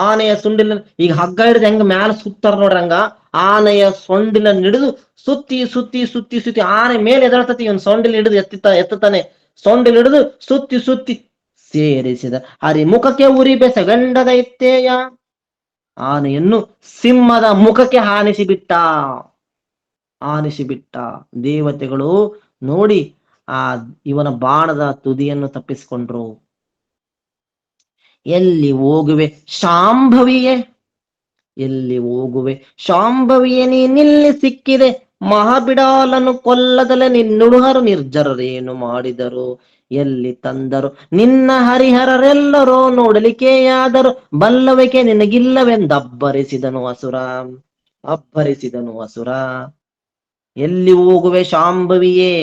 ಆನೆಯ ಸೊಂಡಿಲ. ಈಗ ಹಗ್ಗ ಹಿಡಿದು ಹೆಂಗ ಮ್ಯಾಲ ಸುತ್ತಾರ ನೋಡ್ರಂಗ ಆನೆಯ ಸೊಂಡಿಲನ್ನಿಡಿದು ಸುತ್ತಿ ಸುತ್ತಿ ಸುತ್ತಿ ಸುತ್ತಿ ಆನೆ ಮೇಲೆ ಎದಳ್ತತಿ. ಇವನ್ ಸೊಂಡಿಲ್ ಹಿಡಿದು ಎತ್ತುತ್ತಾನೆ. ಸೊಂಡಿಲ್ ಹಿಡಿದು ಸುತ್ತಿ ಸುತ್ತಿ ಸೇರಿಸಿದ ಹರಿಮುಖಕ್ಕೆ ಉರಿ ಬೆಸಗೊಂಡ ದೈತ್ಯೇಯ. ಆನೆಯನ್ನು ಸಿಂಹದ ಮುಖಕ್ಕೆ ಆನಿಸಿಬಿಟ್ಟ. ದೇವತೆಗಳು ನೋಡಿ ಇವನ ಬಾಣದ ತುದಿಯನ್ನು ತಪ್ಪಿಸಿಕೊಂಡ್ರು. ಎಲ್ಲಿ ಹೋಗುವೆ ಶಾಂಭವಿಯೇ, ಎಲ್ಲಿ ಹೋಗುವೆ ಶಾಂಭವಿಯೇ, ನೀನಿಲ್ಲಿ ಸಿಕ್ಕಿದೆ. ಮಹಾಬಿಡಾಲನು ಕೊಲ್ಲದಲೆ ನಿನ್ನುಡುಹರು ನಿರ್ಜರರೇನು ಮಾಡಿದರು. ಎಲ್ಲಿ ತಂದರು ನಿನ್ನ ಹರಿಹರರೆಲ್ಲರೋ ನೋಡಲಿಕೆಯಾದರು. ಬಲ್ಲವಿಕೆ ನಿನಗಿಲ್ಲವೆಂದಬ್ಬರಿಸಿದನು ಅಸುರ, ಅಬ್ಬರಿಸಿದನು ಅಸುರ. ಎಲ್ಲಿ ಹೋಗುವೆ ಶಾಂಭವಿಯೇ,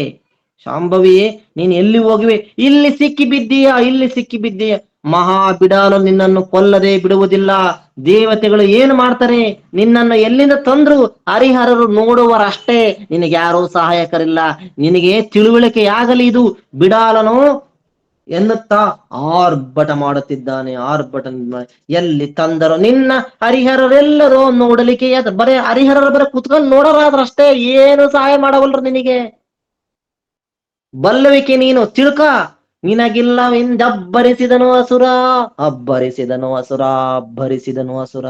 ಶಾಂಭವಿಯೇ ನೀನ್ ಎಲ್ಲಿ ಹೋಗುವೆ? ಇಲ್ಲಿ ಸಿಕ್ಕಿ ಬಿದ್ದೀಯ, ಇಲ್ಲಿ ಸಿಕ್ಕಿ ಬಿದ್ದೀಯ. ಮಹಾಬಿಡಾಲು ನಿನ್ನನ್ನು ಕೊಲ್ಲದೆ ಬಿಡುವುದಿಲ್ಲ. ದೇವತೆಗಳು ಏನು ಮಾಡ್ತಾರೆ, ನಿನ್ನನ್ನು ಎಲ್ಲಿಂದ ತಂದ್ರು ಹರಿಹರರು ನೋಡುವರಷ್ಟೇ, ನಿನಗೆ ಯಾರೂ ಸಹಾಯಕರಿಲ್ಲ. ನಿನಗೆ ತಿಳುವಳಿಕೆಯಾಗಲಿ ಇದು. ಬಿಡಾಲನು ಎನ್ನುತ್ತಾ ಆರ್ಭಟ ಮಾಡುತ್ತಿದ್ದಾನೆ. ಆರ್ಭಟ ಎಲ್ಲಿ ತಂದರು ನಿನ್ನ ಹರಿಹರರೆಲ್ಲರೂ ನೋಡಲಿಕ್ಕೆ. ಬರೇ ಹರಿಹರರು ಬರೀ ಕುತ್ಕೊಂಡು ನೋಡೋರಾದ್ರಷ್ಟೇ, ಏನು ಸಹಾಯ ಮಾಡವಲ್ರು ನಿನಗೆ. ಬಲ್ಲವಿಕೆ ನೀನು ತಿಳ್ಕ, ನಿನಗಿಲ್ಲವೆಂದಬ್ಬರಿಸಿದನು ಅಸುರ, ಅಬ್ಬರಿಸಿದನು ಅಸುರ, ಅಬ್ಬರಿಸಿದನು ಅಸುರ.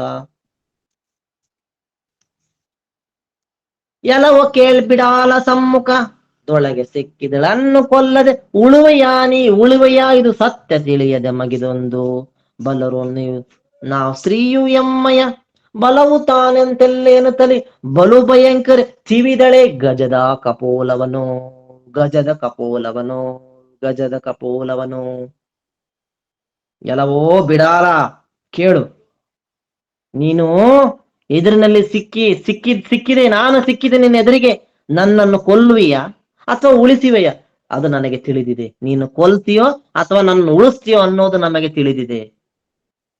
ಎಲ್ಲವೋ ಕೇಳ್ಬಿಡಾಲ ಸಮ್ಮುಖ ದೊಳಗೆ ಸಿಕ್ಕಿದಳನ್ನು ಕೊಲ್ಲದೆ ಉಳುವೆಯಾನಿ, ಉಳುವೆಯ ಇದು ಸತ್ಯ ತಿಳಿಯದೆ ಮಗಿದೊಂದು ಬಲರು ನೀವು. ನಾವು ಸ್ತ್ರೀಯು ಎಮ್ಮಯ ಬಲವು ತಾನೆಂತೆಲ್ಲೇನು ತಲಿ ಬಲು ಭಯಂಕರ ತಿವಿದಳೆ ಗಜದ ಕಪೋಲವನು, ಗಜದ ಕಪೋಲವನು, ಗಜದ ಕಪೋಲವನು. ಎಲ್ಲವೋ ಬಿಡಾಲ ಕೇಳು, ನೀನು ಎದುರಿನಲ್ಲಿ ಸಿಕ್ಕಿದೆ, ನಾನು ಸಿಕ್ಕಿದೆ ನಿನ್ನ ಎದುರಿಗೆ. ನನ್ನನ್ನು ಕೊಲ್ಲುವಿಯ ಅಥವಾ ಉಳಿಸುವೆಯ ಅದು ನನಗೆ ತಿಳಿದಿದೆ. ನೀನು ಕೊಲ್ತೀಯೋ ಅಥವಾ ನನ್ನ ಉಳಿಸ್ತೀಯೋ ಅನ್ನೋದು ನಮಗೆ ತಿಳಿದಿದೆ.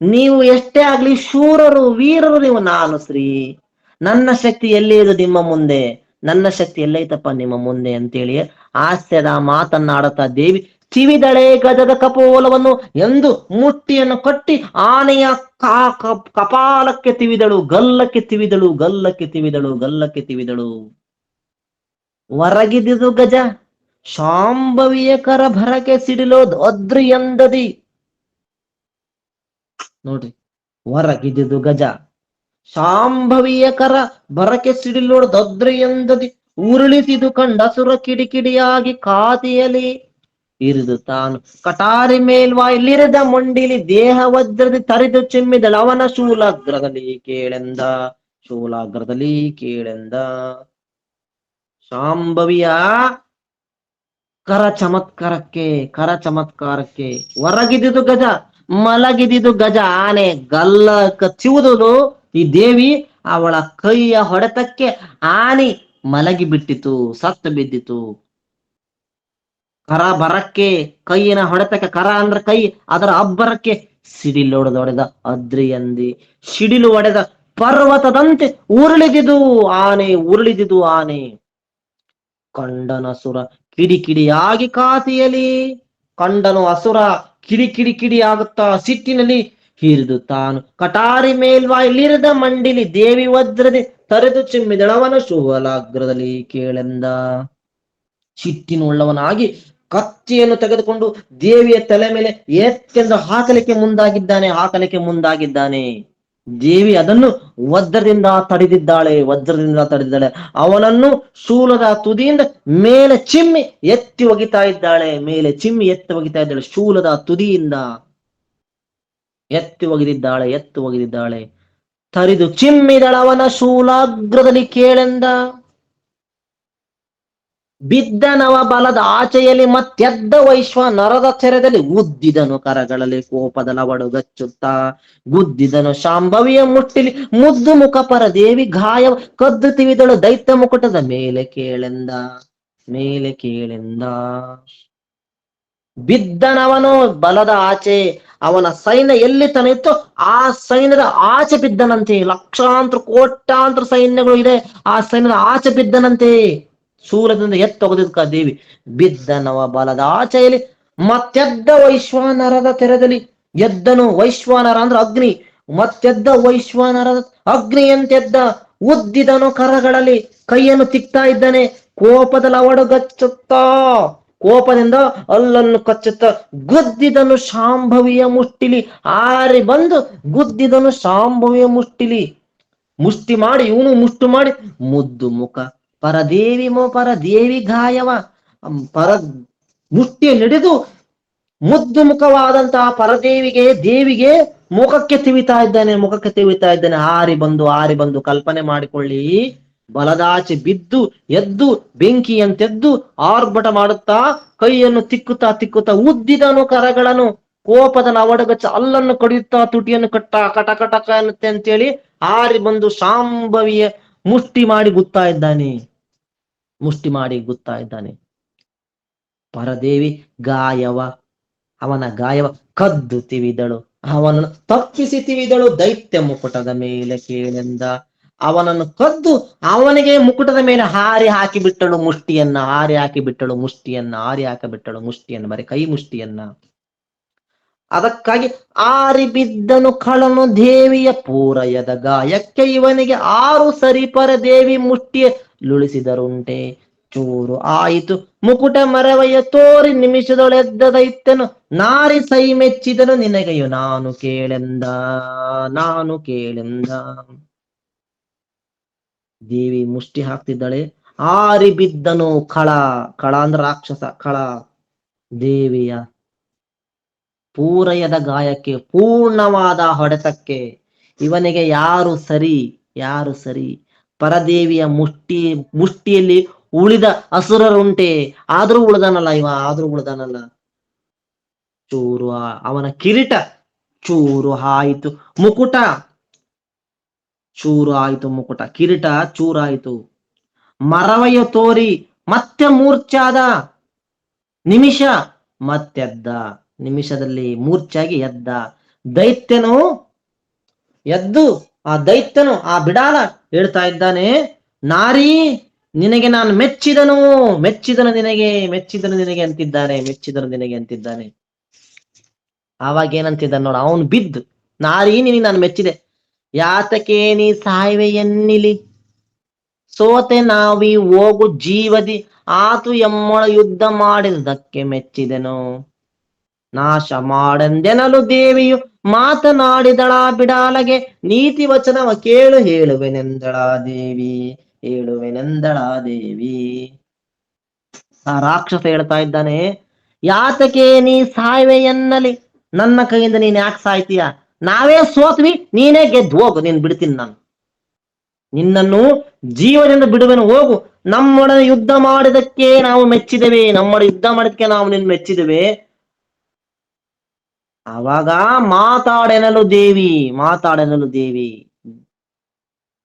ನೀವು ಎಷ್ಟೇ ಆಗ್ಲಿ ಶೂರರು, ವೀರರು ನೀವು. ನಾನು ಸ್ತ್ರೀ, ನನ್ನ ಶಕ್ತಿ ಎಲ್ಲಿ ಇದೆ ನಿಮ್ಮ ಮುಂದೆ, ನನ್ನ ಶಕ್ತಿ ಎಲ್ಲೈತಪ್ಪ ನಿಮ್ಮ ಮುಂದೆ ಅಂತೇಳಿ ಹಾಸ್ಯದ ಮಾತನ್ನಾಡುತ್ತಾ ದೇವಿ ತಿವಿದಳೆ ಗಜದ ಕಪೋಲವನ್ನು ಎಂದು ಮುಟ್ಟಿಯನ್ನು ಕಟ್ಟಿ ಆನೆಯ ಕಪಾಲಕ್ಕೆ ತಿವಿದಳು, ಗಲ್ಲಕ್ಕೆ ತಿವಿದಳು, ಗಲ್ಲಕ್ಕೆ ತಿವಿದಳು, ಗಲ್ಲಕ್ಕೆ ತಿವಿದಳು. ಹೊರಗಿದಿದು ಗಜ ಶಾಂಭವಿಯ ಕರ ಭರಕೆ ಸಿಡಿಲೋದ್ ಅದ್ರಿ ಎಂದದಿ. ನೋಡ್ರಿ, ಹೊರಗಿದಿದು ಗಜ ಶಾಂಭವಿಯ ಕರ ಭರಕೆ ಸಿಡಿಲೋಡ್ ದದ್ರಿ ಎಂದದಿ. ಉರುಳಿಸಿದು ಕಂಡಸುರ ಕಿಡಿಕಿಡಿಯಾಗಿ ಕಾತಿಯಲಿ ಇರಿದು ತಾನು ಕಟಾರಿ ಮೇಲ್ವಾಯಿಲಿರಿದ ಮೊಂಡಿಲಿ ದೇಹ ವಜ್ರದಿ ತರಿದು ಚಿಮ್ಮಿದಳು ಅವನ ಶೂಲಾಗ್ರದಲ್ಲಿ ಕೇಳೆಂದ, ಶೂಲಾಗ್ರದಲ್ಲಿ ಕೇಳೆಂದ. ಶಾಂಭವಿಯ ಕರ ಚಮತ್ಕಾರಕ್ಕೆ ಹೊರಗಿದಿದು ಗಜ, ಮಲಗಿದಿದು ಗಜ ಆನೆ ಗಲ್ಲ ಕಚ್ಚಿವುದಲು ಈ ದೇವಿ ಅವಳ ಕೈಯ ಹೊಡೆತಕ್ಕೆ ಆನೆ ಮಲಗಿ ಬಿಟ್ಟಿತು, ಸತ್ತು ಬಿದ್ದಿತು. ಕರ ಬರಕ್ಕೆ ಕೈಯಿನ ಹೊಡೆತಕ್ಕೆ, ಕರ ಅಂದ್ರೆ ಕೈ, ಅದರ ಅಬ್ಬರಕ್ಕೆ ಸಿಡಿಲೊಡೆದೊಡೆದ ಅದ್ರಿ ಎಂದಿ. ಸಿಡಿಲು ಒಡೆದ ಪರ್ವತದಂತೆ ಉರುಳಿದಿದು ಆನೆ, ಉರುಳಿದಿದು ಆನೆ. ಕಂಡನಸುರ ಕಿಡಿಕಿಡಿಯಾಗಿ ಕಾತಿಯಲಿ, ಕಂಡನು ಅಸುರ ಕಿಡಿ ಆಗುತ್ತಾ ಸಿಟ್ಟಿನಲ್ಲಿ ಹಿರಿದು ತಾನು ಕಟಾರಿ ಮೇಲ್ವಾಯಿಲಿರಿದ ಮಂಡಿಲಿ ದೇವಿ ವಜ್ರದಿ ತರೆದು ಚಿಮ್ಮಿದಳವನ ಶೂಲಾಗ್ರದಲ್ಲಿ ಕೇಳೆಂದ. ಸಿಟ್ಟಿನುಳ್ಳವನಾಗಿ ಕತ್ತಿಯನ್ನು ತೆಗೆದುಕೊಂಡು ದೇವಿಯ ತಲೆ ಮೇಲೆ ಎತ್ತೆಂದು ಹಾಕಲಿಕ್ಕೆ ಮುಂದಾಗಿದ್ದಾನೆ. ದೇವಿ ಅದನ್ನು ವಜ್ರದಿಂದ ತಡೆದಿದ್ದಾಳೆ. ಅವನನ್ನು ಶೂಲದ ತುದಿಯಿಂದ ಮೇಲೆ ಚಿಮ್ಮಿ ಎತ್ತಿ ಒಗಿತಾ ಇದ್ದಾಳೆ. ಶೂಲದ ತುದಿಯಿಂದ ಎತ್ತಿ ಒಗೆದಿದ್ದಾಳೆ. ತರಿದು ಚಿಮ್ಮಿದಳವನ ಶೂಲಾಗ್ರದಲ್ಲಿ ಕೇಳೆಂದ. ಬಿದ್ದನವ ಬಲದ ಆಚೆಯಲ್ಲಿ ಮತ್ತೆದ್ದ ವೈಶ್ವ ನರದ ತೆರೆದಲ್ಲಿ ಉದ್ದಿದನು ಕರಗಳಲ್ಲಿ ಕೋಪದ ಲವಡುಗಚ್ಚುತ್ತಾ. ಗುದ್ದಿದನು ಶಾಂಭವಿಯ ಮುಟ್ಟಿಲಿ ಮುದ್ದು ಮುಖ ಪರದೇವಿ ಗಾಯ ಕದ್ದು ತಿವಿದಳು ದೈತ್ಯ ಮುಕುಟದ ಮೇಲೆ ಕೇಳೆಂದ. ಬಿದ್ದನವನು ಬಲದ ಆಚೆ, ಅವನ ಸೈನ್ಯ ಎಲ್ಲಿ ತನಿತ್ತೋ ಆ ಸೈನ್ಯದ ಆಚೆ ಬಿದ್ದನಂತೆ. ಲಕ್ಷಾಂತರ ಕೋಟ್ಯಾಂತರ ಸೈನ್ಯಗಳು ಇದೆ, ಆ ಸೈನ್ಯದ ಆಚೆ ಬಿದ್ದನಂತೆ. ಶೂಲದಿಂದ ಎತ್ತೊಗೆದಿದ್ಕ ದೇವಿ. ಬಿದ್ದನವ ಬಲದ ಆಚೆಯಲ್ಲಿ ಮತ್ತೆದ್ದ ವೈಶ್ವಾನರದ ತೆರೆದಲ್ಲಿ. ಎದ್ದನು ವೈಶ್ವಾನರ ಅಂದ್ರೆ ಅಗ್ನಿ. ಮತ್ತೆದ್ದ ವೈಶ್ವಾನರದ ಅಗ್ನಿಯಂತೆದ್ದ. ಉದ್ದಿದನು ಕರಗಳಲ್ಲಿ, ಕೈಯನ್ನು ತಿಕ್ತಾ ಇದ್ದಾನೆ. ಕೋಪದ ಲವಡುಗಚ್ಚುತ್ತಾ, ಕೋಪದಿಂದ ಅಲ್ಲನ್ನು ಕಚ್ಚುತ್ತಾ ಗುದ್ದಿದನು ಶಾಂಭವಿಯ ಮುಷ್ಟಿಲಿ. ಆರಿ ಬಂದು ಗುದ್ದಿದನು ಶಾಂಭವಿಯ ಮುಷ್ಟಿಲಿ. ಮುಷ್ಟಿ ಮಾಡಿ ಇವನು ಮುಷ್ಟು ಮಾಡಿ ಮುದ್ದು ಮುಖ ಪರದೇವಿ ಗಾಯವ ಪರ ಮುಷ್ಟಿಯನ್ನು ಹಿಡಿದು ಮುದ್ದು ಮುಖವಾದಂತಹ ದೇವಿಗೆ ಮುಖಕ್ಕೆ ತಿವಿತಾ ಇದ್ದಾನೆ. ಆರಿ ಬಂದು ಕಲ್ಪನೆ ಮಾಡಿಕೊಳ್ಳಿ. ಬಲದಾಚೆ ಬಿದ್ದು ಎದ್ದು ಬೆಂಕಿಯಂತೆದ್ದು ಆರ್ಭಟ ಮಾಡುತ್ತಾ ಕೈಯನ್ನು ತಿಕ್ಕುತ್ತಾ ಉದ್ದಿದನು ಕರಗಳನ್ನು. ಕೋಪದ ಲವಡಗಚ್ಚ ಅಲ್ಲನ್ನು ಕಡಿಯುತ್ತಾ ತುಟಿಯನ್ನು ಕಟಕಟಕ ಅನ್ನುತ್ತೆ ಅಂತೇಳಿ ಆರಿ ಬಂದು ಶಾಂಭವಿಯ ಮುಷ್ಟಿ ಮಾಡಿ ಗುತ್ತಾ ಇದ್ದಾನೆ. ಪರದೇವಿ ಗಾಯವ, ಅವನ ಗಾಯವ ಕದ್ದು ತಿವಿದಳು, ಅವನನ್ನು ತಪ್ಪಿಸಿ ತಿವಿದಳು ದೈತ್ಯ ಮುಕುಟದ ಮೇಲೆ ಕೇಳೆಂದ. ಅವನನ್ನು ಕದ್ದು ಅವನಿಗೆ ಮುಕುಟದ ಮೇಲೆ ಹಾರಿ ಹಾಕಿಬಿಟ್ಟಳು ಮುಷ್ಟಿಯನ್ನ, ಬರೀ ಕೈ ಮುಷ್ಟಿಯನ್ನ. ಅದಕ್ಕಾಗಿ ಆರಿ ಬಿದ್ದನು ಕಳನು ದೇವಿಯ ಪೂರಯದ ಗಾಯಕ್ಕೆ. ಇವನಿಗೆ 6 ಸರಿ ಪರದೇವಿ ಮುಷ್ಟಿಯ ಲುಳಿಸಿದರುಂಟೆ. ಚೂರು ಆಯಿತು ಮುಕುಟ ಮರವಯ್ಯ ತೋರಿ ನಿಮಿಷದೊಳೆದ್ದ ದೈತ್ಯನು. ನಾರಿ ಸೈ ಮೆಚ್ಚಿದನು ನಿನಗೆಯು ನಾನು ಕೇಳೆಂದ. ದೇವಿ ಮುಷ್ಟಿ ಹಾಕ್ತಿದ್ದಾಳೆ. ಆರಿ ಬಿದ್ದನು ಕಳ ಅಂದ್ರೆ ರಾಕ್ಷಸ. ಕಳ ದೇವಿಯ ಪೂರಯದ ಗಾಯಕ್ಕೆ, ಪೂರ್ಣವಾದ ಹೊಡೆತಕ್ಕೆ. ಇವನಿಗೆ ಯಾರು ಸರಿ? ಪರದೇವಿಯ ಮುಷ್ಟಿಯಲ್ಲಿ ಉಳಿದ ಅಸುರರುಂಟೆ, ಆದ್ರೂ ಉಳಿದಾನಲ್ಲ. ಚೂರು ಅವನ ಕಿರೀಟ ಚೂರು ಆಯಿತು, ಮುಕುಟ ಕಿರೀಟ ಚೂರಾಯಿತು. ಮರವಯ್ಯ ತೋರಿ ಮತ್ತೆ ಮೂರ್ಛಾದ ನಿಮಿಷದಲ್ಲಿ ಮೂರ್ಛಾಗಿ ಎದ್ದ. ದೈತ್ಯನು ಆ ಬಿಡಾಲ ಹೇಳ್ತಾ ಇದ್ದಾನೆ, ನಾರಿ ನಿನಗೆ ನಾನು ಮೆಚ್ಚಿದನು ನಿನಗೆ ಅಂತಿದ್ದಾನೆ. ಆವಾಗ ಏನಂತಿದ್ದ ನೋಡ, ಅವನು ಬಿದ್ದು, ನಾರಿ ನಿನಗೆ ನಾನು ಮೆಚ್ಚಿದೆ, ಯಾತಕೆ ನೀ ಸಾಯ್ವೆ ಎನ್ನಿಲಿ, ಸೋತೆ ನಾವಿ ಹೋಗು ಜೀವದಿ, ಆತು ಎಮ್ಮಳ ಯುದ್ಧ ಮಾಡಿದಕ್ಕೆ ಮೆಚ್ಚಿದೆನು, ನಾಶ ಮಾಡಂದೆನಲು ದೇವಿಯು ಮಾತನಾಡಿದಳ ಬಿಡಾಲಗೆ, ನೀತಿ ವಚನವ ಕೇಳು ಹೇಳುವೆನೆಂದಳ ದೇವಿ. ಆ ರಾಕ್ಷಸ ಹೇಳ್ತಾ ಇದ್ದಾನೆ, ಯಾತಕೆ ನೀ ಸಾಯ್ವೆ ಎನ್ನಲಿ, ನನ್ನ ಕೈಯಿಂದ ನೀನ್ ಯಾಕೆ ಸಾಯ್ತೀಯ? ನಾವೇ ಸೋತ್ವಿ, ನೀನೇ ಗೆದ್ದು ಹೋಗು, ನೀನ್ ಬಿಡ್ತೀನಿ ನಾನು, ನಿನ್ನನ್ನು ಜೀವದಿಂದ ಬಿಡುವೆನು, ಹೋಗು. ನಮ್ಮೊಡನೆ ಯುದ್ಧ ಮಾಡಿದಕ್ಕೆ ನಾವು ಮೆಚ್ಚಿದ್ದೇವೆ, ನಾವು ನಿನ್ನ ಮೆಚ್ಚಿದ್ದೇವೆ. ಆವಾಗ ಮಾತಾಡೆನಲು ದೇವಿ.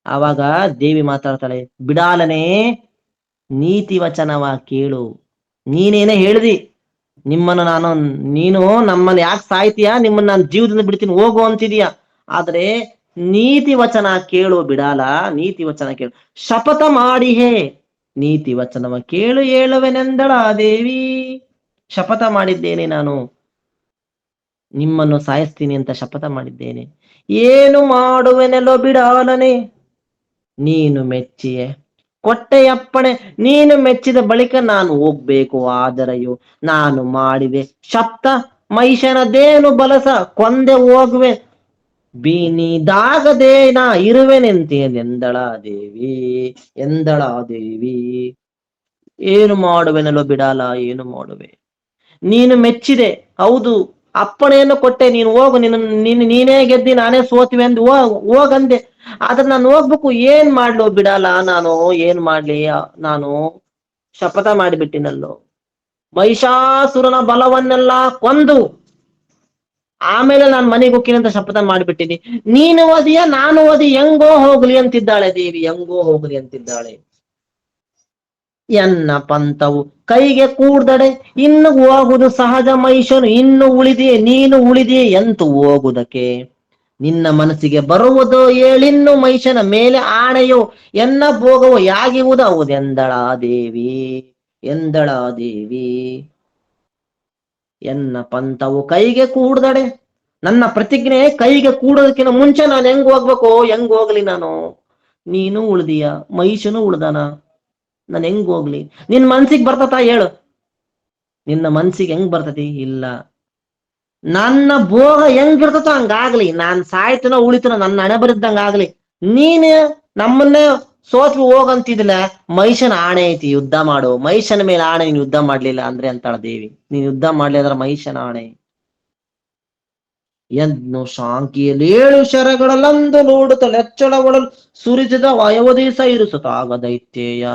ಆವಾಗ ದೇವಿ ಮಾತಾಡ್ತಾಳೆ, ಬಿಡಾಲನೆ ನೀತಿ ವಚನವ ಕೇಳು. ನೀನೇನೇ ಹೇಳಿದಿ, ನೀನು ನಮ್ಮನ್ನು ಯಾಕೆ ಸಾಯ್ತೀಯ, ನಿಮ್ಮನ್ನ ನಾನು ಜೀವದಿಂದ ಬಿಡ್ತೀನಿ ಹೋಗು ಅಂತಿದೀಯ. ಆದ್ರೆ ನೀತಿ ವಚನ ಕೇಳು ಬಿಡಾಲ, ನೀತಿ ವಚನ ಕೇಳು, ಶಪಥ ಮಾಡಿ ನೀತಿ ವಚನವ ಕೇಳು ಹೇಳುವೆನೆಂದಳ ದೇವಿ. ಶಪಥ ಮಾಡಿದ್ದೇನೆ, ನಾನು ನಿಮ್ಮನ್ನು ಸಾಯಿಸ್ತೀನಿ ಅಂತ ಶಪಥ ಮಾಡಿದ್ದೇನೆ. ಏನು ಮಾಡುವೆನೆಲ್ಲೋ ಬಿಡಾಲನೆ, ನೀನು ಮೆಚ್ಚಿಯೇ ಕೊಟ್ಟೆಯಪ್ಪಣೆ, ನೀನು ಮೆಚ್ಚಿದ ಬಳಿಕ ನಾನು ಹೋಗ್ಬೇಕು. ಆದರೆಯು ನಾನು ಮಾಡಿದೆ ಶಪ್ತ, ಮಹಿಷನದೇನು ಬಲಸ ಕೊಂದೆ ಹೋಗುವೆ, ಬೀನಿದಾಗದೆ ನಾ ಇರುವೆನೆಂತೇನೆಂದಳ ದೇವಿ, ಎಂದಳ ದೇವಿ. ಏನು ಮಾಡುವೆನಲ್ಲೋ ಬಿಡಾಲ, ಏನು ಮಾಡುವೆ? ನೀನು ಮೆಚ್ಚಿದೆ, ಹೌದು, ಅಪ್ಪಣೆಯನ್ನು ಕೊಟ್ಟೆ, ನೀನು ಹೋಗು, ನೀನೇ ಗೆದ್ದಿ ನಾನೇ ಸೋತಿವೆ ಎಂದು ಹೋಗಂದೆ. ಆದ್ರೆ ನಾನು ಹೋಗ್ಬೇಕು, ಏನ್ ಮಾಡ್ಲೋ ಬಿಡಾಲ, ನಾನು ಏನ್ ಮಾಡ್ಲಿ? ನಾನು ಶಪಥ ಮಾಡಿಬಿಟ್ಟಿನಲ್ಲೋ, ಮಹಿಷಾಸುರನ ಬಲವನ್ನೆಲ್ಲ ಕೊಂದು ಆಮೇಲೆ ನಾನು ಮನೆಗೆ ಹೋಗ್ತೀನಿ ಶಪಥ ಮಾಡಿಬಿಟ್ಟಿನಿ. ನೀನು ಓದಿಯ ನಾನು ಓದಿ ಹೆಂಗೋ ಹೋಗ್ಲಿ ಅಂತಿದ್ದಾಳೆ ದೇವಿ, ಹೆಂಗೋ ಹೋಗ್ಲಿ ಅಂತಿದ್ದಾಳೆ. ಎನ್ನ ಪಂಥವು ಕೈಗೆ ಕೂಡ್ದಡೆ ಇನ್ನು ಹೋಗುದು ಸಹಜ ಮಹಿಷನು, ಇನ್ನು ಉಳಿದಿಯೇ ನೀನು ಉಳಿದಿಯೇ ಎಂತು ಹೋಗುದಕ್ಕೆ? ನಿನ್ನ ಮನಸ್ಸಿಗೆ ಬರುವುದು ಏಳಿನ್ನು ಮಹಿಷನ ಮೇಲೆ ಆಣೆಯೋ, ಎನ್ನ ಭೋಗವು ಯಾಗಿವುದೆಂದಳ ದೇವಿ, ಎಂದಳ ದೇವಿ. ಎನ್ನ ಪಂಥವು ಕೈಗೆ ಕೂಡ್ದಡೆ, ನನ್ನ ಪ್ರತಿಜ್ಞೆ ಕೈಗೆ ಕೂಡೋದಕ್ಕಿಂತ ಮುಂಚೆ ನಾನು ಹೆಂಗ್ ಹೋಗ್ಬೇಕು? ಹೆಂಗ್ ಹೋಗ್ಲಿ ನಾನು? ನೀನು ಉಳ್ದಿಯ, ಮಹಿಷನು ಉಳ್ದಾನ, ನಾನು ಹೆಂಗ್ ಹೋಗ್ಲಿ? ನಿನ್ ಮನ್ಸಿಗೆ ಬರ್ತತ ಹೇಳು, ನಿನ್ನ ಮನ್ಸಿಗೆ ಹೆಂಗ್ ಬರ್ತತಿ? ಇಲ್ಲ, ನನ್ನ ಭೋಗ ಹೆಂಗಿರ್ತತೋ ಹಂಗಾಗ್ಲಿ, ನಾನ್ ಸಾಯ್ತನೋ ಉಳಿತನೋ ನನ್ನ ಹಣೆ ಬರಿದ್ದಂಗ ಆಗ್ಲಿ. ನೀನ್ ನಮ್ಮನ್ನೇ ಸೋತ್ರು ಹೋಗಂತಿದಿಲ್ಲ, ಮಹಿಷನ ಆಣೆ ಐತಿ ಯುದ್ಧ ಮಾಡು, ಮಹಿಷನ ಮೇಲೆ ಆಣೆ, ನೀನ್ ಯುದ್ಧ ಮಾಡ್ಲಿಲ್ಲ ಅಂದ್ರೆ ಅಂತಾಳ ದೇವಿ. ನೀನ್ ಯುದ್ಧ ಮಾಡ್ಲಿ ಅದ್ರ ಮಹಿಷನ ಆಣೆ. ಎನ್ನು ಶಾಂಕಿಯಲ್ಲಿ 7 ಶರಗಳಲ್ಲಂದು ನೋಡುತ್ತ ಲೆಚ್ಚಳಗೊಳಲು ಸುರಿಸಿದ ವಯೋಧಿಸ ಇರಿಸುತ್ತಾಗ ದೈತ್ಯೇಯ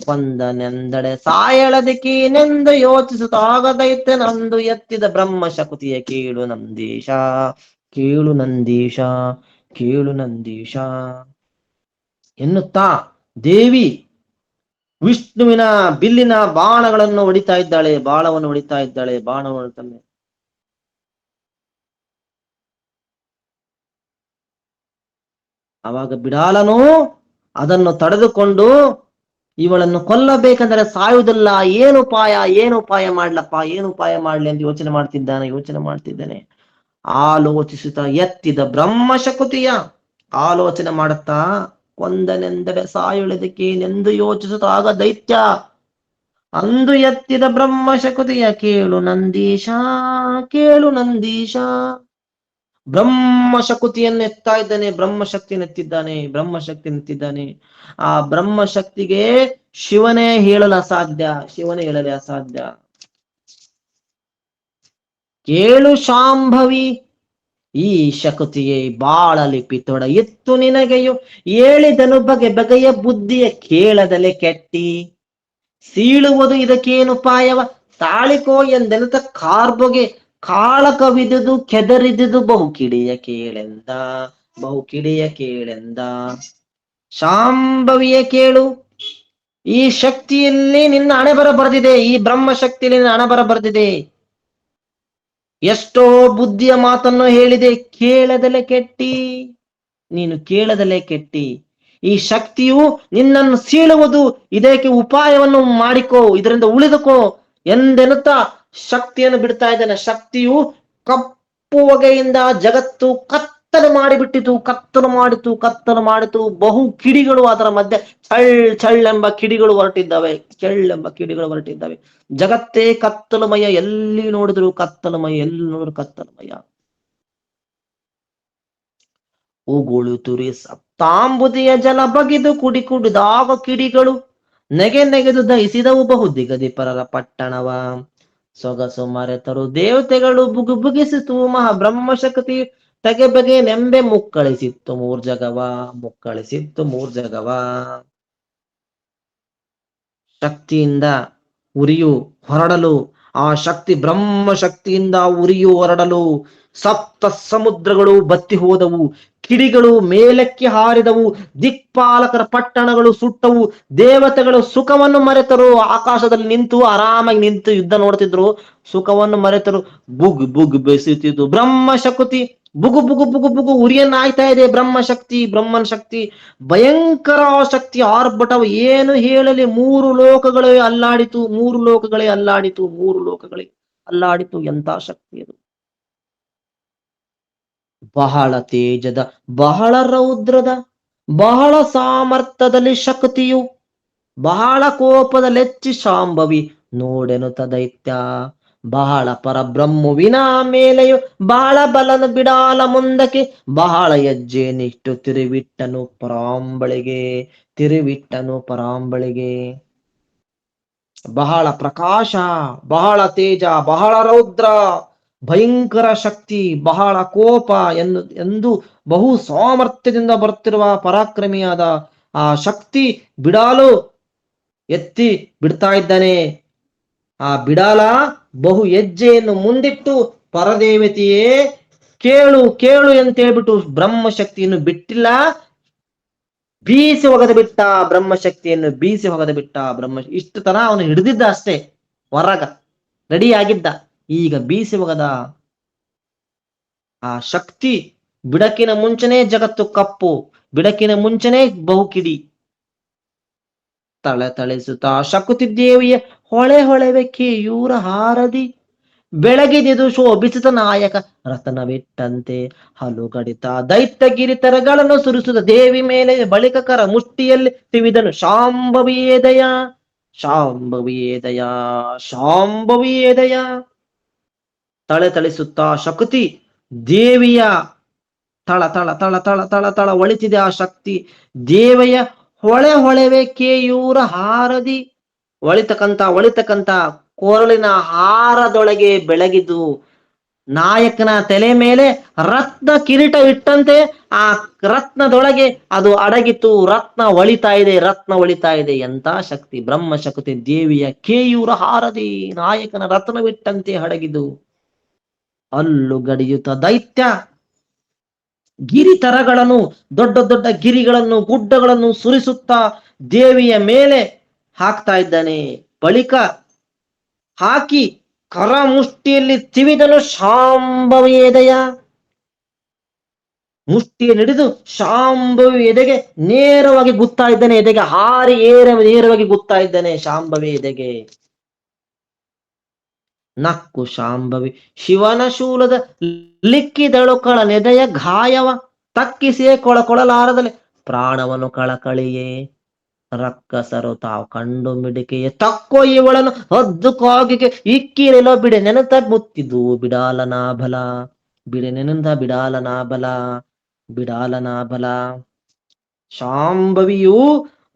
ಕೊಂದನೆಂದಡೆ ಸಾಯಳದಿಕ್ಕೀನೆಂದು ಯೋಚಿಸುತ್ತಾಗ ದೈತ್ಯ ನಂದು ಎತ್ತಿದ ಬ್ರಹ್ಮ ಶಕುತಿಯ ಕೇಳು ನಂದೀಶ, ಕೇಳು ನಂದೀಶ, ಕೇಳು ನಂದೀಶ ಎನ್ನುತ್ತಾ ದೇವಿ ವಿಷ್ಣುವಿನ ಬಿಲ್ಲಿನ ಬಾಣಗಳನ್ನು ಹೊಡಿತಾ ಇದ್ದಾಳೆ, ಬಾಣವನ್ನು ಹೊಡಿತಾ ಇದ್ದಾಳೆ, ಬಾಣವನ್ನು. ಆವಾಗ ಬಿಡಾಲನು ಅದನ್ನು ತಡೆದುಕೊಂಡು ಇವಳನ್ನು ಕೊಲ್ಲಬೇಕಂದ್ರೆ ಸಾಯುವುದಿಲ್ಲ, ಏನುಪಾಯ, ಏನುಪಾಯ ಮಾಡ್ಲಪ್ಪ, ಏನುಪಾಯ ಮಾಡ್ಲಿ ಅಂತ ಯೋಚನೆ ಮಾಡ್ತಿದ್ದಾನೆ. ಆಲೋಚಿಸುತ್ತಾ ಎತ್ತಿದ ಬ್ರಹ್ಮ ಶಕುತಿಯ, ಆಲೋಚನೆ ಮಾಡುತ್ತಾ ಕೊಂದನೆಂದರೆ ಸಾಯುವುದಕ್ಕೇನೆಂದು ಯೋಚಿಸುತ್ತಾ ಆಗ ದೈತ್ಯ ಅಂದು ಎತ್ತಿದ ಬ್ರಹ್ಮ ಶಕುತಿಯ ಕೇಳು ನಂದೀಶ, ಕೇಳು ನಂದೀಶ. ಬ್ರಹ್ಮ ಶಕುತಿಯನ್ನು ಎತ್ತಾ ಇದ್ದಾನೆ, ಬ್ರಹ್ಮಶಕ್ತಿಯನ್ನು ಎತ್ತಿದ್ದಾನೆ, ಬ್ರಹ್ಮಶಕ್ತಿಯನ್ನು ಎತ್ತಿದ್ದಾನೆ. ಆ ಬ್ರಹ್ಮಶಕ್ತಿಗೆ ಶಿವನೇ ಹೇಳಲು ಅಸಾಧ್ಯ, ಶಿವನೇ ಹೇಳಲು ಅಸಾಧ್ಯ. ಕೇಳು ಶಾಂಭವಿ ಈ ಶಕುತಿಯೇ ಬಾಳಲಿಪಿ ತೊಡ ಇತ್ತು ನಿನಗೆಯು, ಹೇಳಿದನು ಬಗೆ ಬಗೆಯ ಬುದ್ಧಿಯ ಕೇಳದಲೆ ಕೆಟ್ಟಿ, ಸೀಳುವುದು ಇದಕ್ಕೇನುಪಾಯವ ತಾಳಿಕೋ ಎಂದೆನುತ ಕಾರ್ಬೊಗೆ ಕಾಳ ಕವಿದುದು ಕೆದರಿದುದು ಬಹು ಕಿಡಿಯ ಕೇಳೆಂದ, ಬಹು ಕಿಡಿಯ ಕೇಳೆಂದ. ಶಾಂಭವಿಯ ಕೇಳು, ಈ ಶಕ್ತಿಯಲ್ಲಿ ನಿನ್ನ ಹಣೆಬರ ಬರೆದಿದೆ, ಈ ಬ್ರಹ್ಮ ಶಕ್ತಿಯಲ್ಲಿ ನಿನ್ನ ಹಣೆಬರ ಬರೆದಿದೆ. ಎಷ್ಟೋ ಬುದ್ಧಿಯ ಮಾತನ್ನು ಹೇಳಿದೆ, ಕೇಳದಲೆ ಕೆಟ್ಟಿ, ನೀನು ಕೇಳದಲೆ ಕೆಟ್ಟಿ. ಈ ಶಕ್ತಿಯು ನಿನ್ನನ್ನು ಸೀಳುವುದು, ಇದಕ್ಕೆ ಉಪಾಯವನ್ನು ಮಾಡಿಕೋ, ಇದರಿಂದ ಉಳಿದುಕೋ ಎಂದೆನ್ನುತ್ತಾ ಶಕ್ತಿಯನ್ನು ಬಿಡ್ತಾ ಇದ್ದಾನೆ. ಶಕ್ತಿಯು ಕಪ್ಪು ಹೊಗೆಯಿಂದ ಜಗತ್ತು ಕತ್ತಲು ಮಾಡಿಬಿಟ್ಟಿತು, ಕತ್ತಲು ಮಾಡಿತು, ಕತ್ತಲು ಮಾಡಿತು. ಬಹು ಕಿಡಿಗಳು ಅದರ ಮಧ್ಯೆ ಚಳ್ಳೆಂಬ ಕಿಡಿಗಳು ಹೊರಟಿದ್ದಾವೆ, ಚೆಳ್ಳೆಂಬ ಕಿಡಿಗಳು ಹೊರಟಿದ್ದಾವೆ. ಜಗತ್ತೇ ಕತ್ತಲಮಯ, ಎಲ್ಲಿ ನೋಡಿದ್ರು ಕತ್ತಲಮಯ, ಎಲ್ಲಿ ನೋಡಿದ್ರು ಕತ್ತಲಮಯ. ಉಗುಳು ತುರಿ ಸಪ್ತಾಂಬುದಿಯ ಜಲ ಬಗೆದು ಕುಡಿದಾಗ ಕಿಡಿಗಳು ನೆಗೆದು ದಹಿಸಿದವು ಬಹು ದಿಗದಿ ಪರರ ಪಟ್ಟಣವ. ಸೊಗಸು ಮರೆತರು ದೇವತೆಗಳು ಬುಗಿಸಿತು ಮಹಾಬ್ರಹ್ಮಶಕ್ತಿ ತಗೆ ಬಗೆ ನೆಂಬೆ ಮುಕ್ಕಳಿಸಿತ್ತು ಮೂರ್ಜಗವ, ಮುಕ್ಕಳಿಸಿತ್ತು ಮೂರ್ಜಗವ. ಶಕ್ತಿಯಿಂದ ಉರಿಯು ಹೊರಡಲು, ಆ ಶಕ್ತಿ ಬ್ರಹ್ಮ ಶಕ್ತಿಯಿಂದ ಉರಿಯು ಹೊರಡಲು ಸಪ್ತ ಸಮುದ್ರಗಳು ಬತ್ತಿ ಹೋದವು, ಕಿಡಿಗಳು ಮೇಲಕ್ಕೆ ಹಾರಿದವು, ದಿಕ್ಪಾಲಕರ ಪಟ್ಟಣಗಳು ಸುಟ್ಟವು, ದೇವತೆಗಳು ಸುಖವನ್ನು ಮರೆತರು. ಆಕಾಶದಲ್ಲಿ ನಿಂತು ಆರಾಮಾಗಿ ನಿಂತು ಯುದ್ಧ ನೋಡ್ತಿದ್ರು, ಸುಖವನ್ನು ಮರೆತರು. ಬುಗ್ ಬುಗ್ ಬೆಸುತ್ತಿದ್ದು ಬ್ರಹ್ಮ ಶಕುತಿ, ಬುಗು ಬುಗು ಬುಗು ಬುಗು ಉರಿಯನ್ನ ಆಯ್ತಾ ಇದೆ ಬ್ರಹ್ಮಶಕ್ತಿ, ಬ್ರಹ್ಮನ ಶಕ್ತಿ ಭಯಂಕರ ಶಕ್ತಿ ಆರ್ಭಟವು ಏನು ಹೇಳಲಿ. 3 ಲೋಕಗಳೇ ಅಲ್ಲಾಡಿತು, 3 ಲೋಕಗಳೇ ಅಲ್ಲಾಡಿತು, 3 ಲೋಕಗಳೇ ಅಲ್ಲಾಡಿತು. ಎಂತ ಶಕ್ತಿ ಅದು! ಬಹಳ ತೇಜದ, ಬಹಳ ರೌದ್ರದ, ಬಹಳ ಸಾಮರ್ಥ್ಯದಲ್ಲಿ ಶಕ್ತಿಯು, ಬಹಳ ಕೋಪದಲ್ಲೆಚ್ಚಿ ಶಾಂಭವಿ ನೋಡೆನುತ ದೈತ್ಯ ಬಹಳ ಪರಬ್ರಹ್ಮುವಿನ ಮೇಲೆಯು ಬಹಳ ಬಲನು ಬಿಡಾಲ ಮುಂದಕ್ಕೆ ಬಹಳ ಹೆಜ್ಜೆ ನಿಷ್ಟು ತಿರುವಿಟ್ಟನು ಪರಾಂಬಳಿಗೆ. ತಿರುವಿಟ್ಟನು ಪರಾಂಬಳಿಗೆ. ಬಹಳ ಪ್ರಕಾಶ, ಬಹಳ ತೇಜ, ಬಹಳ ರೌದ್ರ, ಭಯಂಕರ ಶಕ್ತಿ, ಬಹಳ ಕೋಪ ಎಂದು ಬಹು ಸಾಮರ್ಥ್ಯದಿಂದ ಬರುತ್ತಿರುವ ಪರಾಕ್ರಮಿಯಾದ ಆ ಶಕ್ತಿ ಬಿಡಾಲು ಎತ್ತಿ ಬಿಡ್ತಾ ಇದ್ದಾನೆ. ಆ ಬಿಡಾಲ ಬಹು ಹೆಜ್ಜೆಯನ್ನು ಮುಂದಿಟ್ಟು ಪರದೇವತೆಯೇ ಕೇಳು ಕೇಳು ಅಂತ ಹೇಳ್ಬಿಟ್ಟು ಬ್ರಹ್ಮಶಕ್ತಿಯನ್ನು ಬಿಟ್ಟಿಲ್ಲ, ಬೀಸಿ ಒಗೆದು ಬಿಟ್ಟ ಬ್ರಹ್ಮಶಕ್ತಿಯನ್ನು, ಬೀಸಿ ಒಗೆದು ಬಿಟ್ಟ ಇಷ್ಟು ತರ ಅವನು ಹಿಡಿದಿದ್ದ ಅಷ್ಟೇ, ಹೊರಗ ರೆಡಿ ಆಗಿದ್ದ. ಈಗ ಬೀಸಿ ಒಗದ ಆ ಶಕ್ತಿ ಬಿಡಕಿನ ಮುಂಚೆನೆ ಜಗತ್ತು ಕಪ್ಪು, ಬಿಡಕಿನ ಮುಂಚೆನೆ ಬಹುಕಿಡಿ. ತಳಿಸುತ್ತಾ ಶಕುತಿದ್ದೇವಿಯ ಹೊಳೆ ಹೊಳೆವೆ ಕೇಯೂರ ಹಾರದಿ ಬೆಳಗಿದಿದು ಶೋಭಿಸಿದ ನಾಯಕ ರತನವಿಟ್ಟಂತೆ ಹಲುಗಡಿತ ದೈತ್ಯಗಿರಿ ತರಗಳನ್ನು ಸುರಿಸುತ್ತ ದೇವಿ ಮೇಲೆ ಬಳಿಕ ಕರ ಮುಷ್ಟಿಯಲ್ಲಿ ತಿವಿದನು ಶಾಂಭವಿಯೇದಯ. ಶಾಂಭವಿಯೇದಯ, ಶಾಂಭವಿಯೇದಯ. ತಳಿಸುತ್ತಾ ಶಕುತಿ ದೇವಿಯ ತಳ ತಳ ತಳ ತಳ ತಳ ತಳ ಒಳಿತಿದೆ ಆ ಶಕ್ತಿ. ದೇವಿಯ ಹೊಳೆ ಹೊಳೆವೆ ಕೇಯೂರ ಹಾರದಿ, ಒಳಿತಕ್ಕಂತ ಕೊರಳಿನ ಹಾರದೊಳಗೆ ಬೆಳಗಿದು ನಾಯಕನ ತಲೆ ಮೇಲೆ ರತ್ನ ಕಿರೀಟ ಇಟ್ಟಂತೆ ಆ ರತ್ನದೊಳಗೆ ಅದು ಅಡಗಿತು. ರತ್ನ ಒಳಿತಾ ಇದೆ, ರತ್ನ ಒಳಿತಾ ಇದೆ. ಎಂತ ಶಕ್ತಿ! ಬ್ರಹ್ಮಶಕ್ತಿ ದೇವಿಯ ಕೇಯೂರ ಹಾರದಿ, ನಾಯಕನ ರತ್ನವಿಟ್ಟಂತೆ ಅಡಗಿದು. ಅಲ್ಲು ಗಡಿಯುತ್ತ ದೈತ್ಯ ಗಿರಿತರಗಳನ್ನು, ದೊಡ್ಡ ದೊಡ್ಡ ಗಿರಿಗಳನ್ನು, ಗುಡ್ಡಗಳನ್ನು ಸುರಿಸುತ್ತಾ ದೇವಿಯ ಮೇಲೆ ಹಾಕ್ತಾ ಇದ್ದಾನೆ. ಬಳಿಕ ಹಾಕಿ ಕರ ಮುಷ್ಟಿಯಲ್ಲಿ ತಿವಿದನು ಶಾಂಭವಿ ಎದೆಯ. ಮುಷ್ಟಿಯನ್ನು ಹಿಡಿದು ಶಾಂಭವಿ ಎದೆಗೆ ನೇರವಾಗಿ ಗುತ್ತಾ ಇದ್ದಾನೆ. ಎದೆಗೆ ಹಾರಿ ನೇರವಾಗಿ ಗುತ್ತಾ ಇದ್ದಾನೆ ಶಾಂಭವಿ ಎದೆಗೆ. ನಕ್ಕು ಶಾಂಭವಿ ಶಿವನ ಶೂಲದ ಲಿಕ್ಕಿದಳು ಕಳನೆದೆಯ ಗಾಯವ ತಕ್ಕಿಸಿಯೇ ಕೊಳಲಾರದಲೆ ಪ್ರಾಣವನ್ನು ಕಳಕಳಿಯೇ. ರಕ್ಕಸರು ತಾವು ಕಂಡು ಮಿಡಿಕೆಯೇ ತಕ್ಕೋ ಇವಳನ್ನು ಹದ್ದು ಕಾಗಿಗೆ ಇಕ್ಕಿರೆಲೋ ಬಿಡೆ ನೆನತ ಮುತ್ತಿದ್ದು ಬಿಡಾಲನ ಬಲ. ಬಿಡೆ ನೆನೆದ ಬಿಡಾಲನ ಬಲ, ಬಿಡಾಲನ ಬಲ. ಶಾಂಭವಿಯು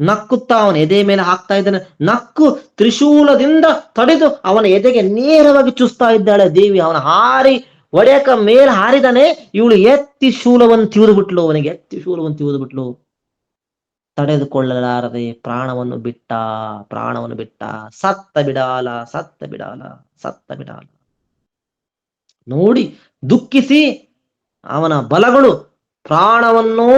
ನಕ್ಕುತ್ತಾ ಅವನ ಎದೆ ಮೇಲೆ ಹಾಕ್ತಾ ಇದ್ದಾನೆ. ನಕ್ಕು ತ್ರಿಶೂಲದಿಂದ ತಡೆದು ಅವನ ಎದೆಗೆ ನೇರವಾಗಿ ಚುಸ್ತಾ ಇದ್ದಾಳೆ ದೇವಿ. ಅವನ ಹಾರಿ ಒಡೆಯಕ ಮೇಲೆ ಹಾರಿದಾನೆ, ಇವಳು ಎತ್ತಿ ಶೂಲವನ್ನು ತಿವಿದು ಬಿಟ್ಲು, ಅವನಿಗೆ ಎತ್ತಿ ಶೂಲವನ್ನು ತಿವಿದು ಬಿಟ್ಲು. ತಡೆದುಕೊಳ್ಳಲಾರದೆ ಪ್ರಾಣವನ್ನು ಬಿಟ್ಟ. ಸತ್ತ ಬಿಡಾಲ, ಸತ್ತ ಬಿಡಾಲ, ಸತ್ತ ಬಿಡಾಲ. ನೋಡಿ ದುಃಖಿಸಿ ಅವನ ಬಲಗಳು ಪ್ರಾಣವನ್ನು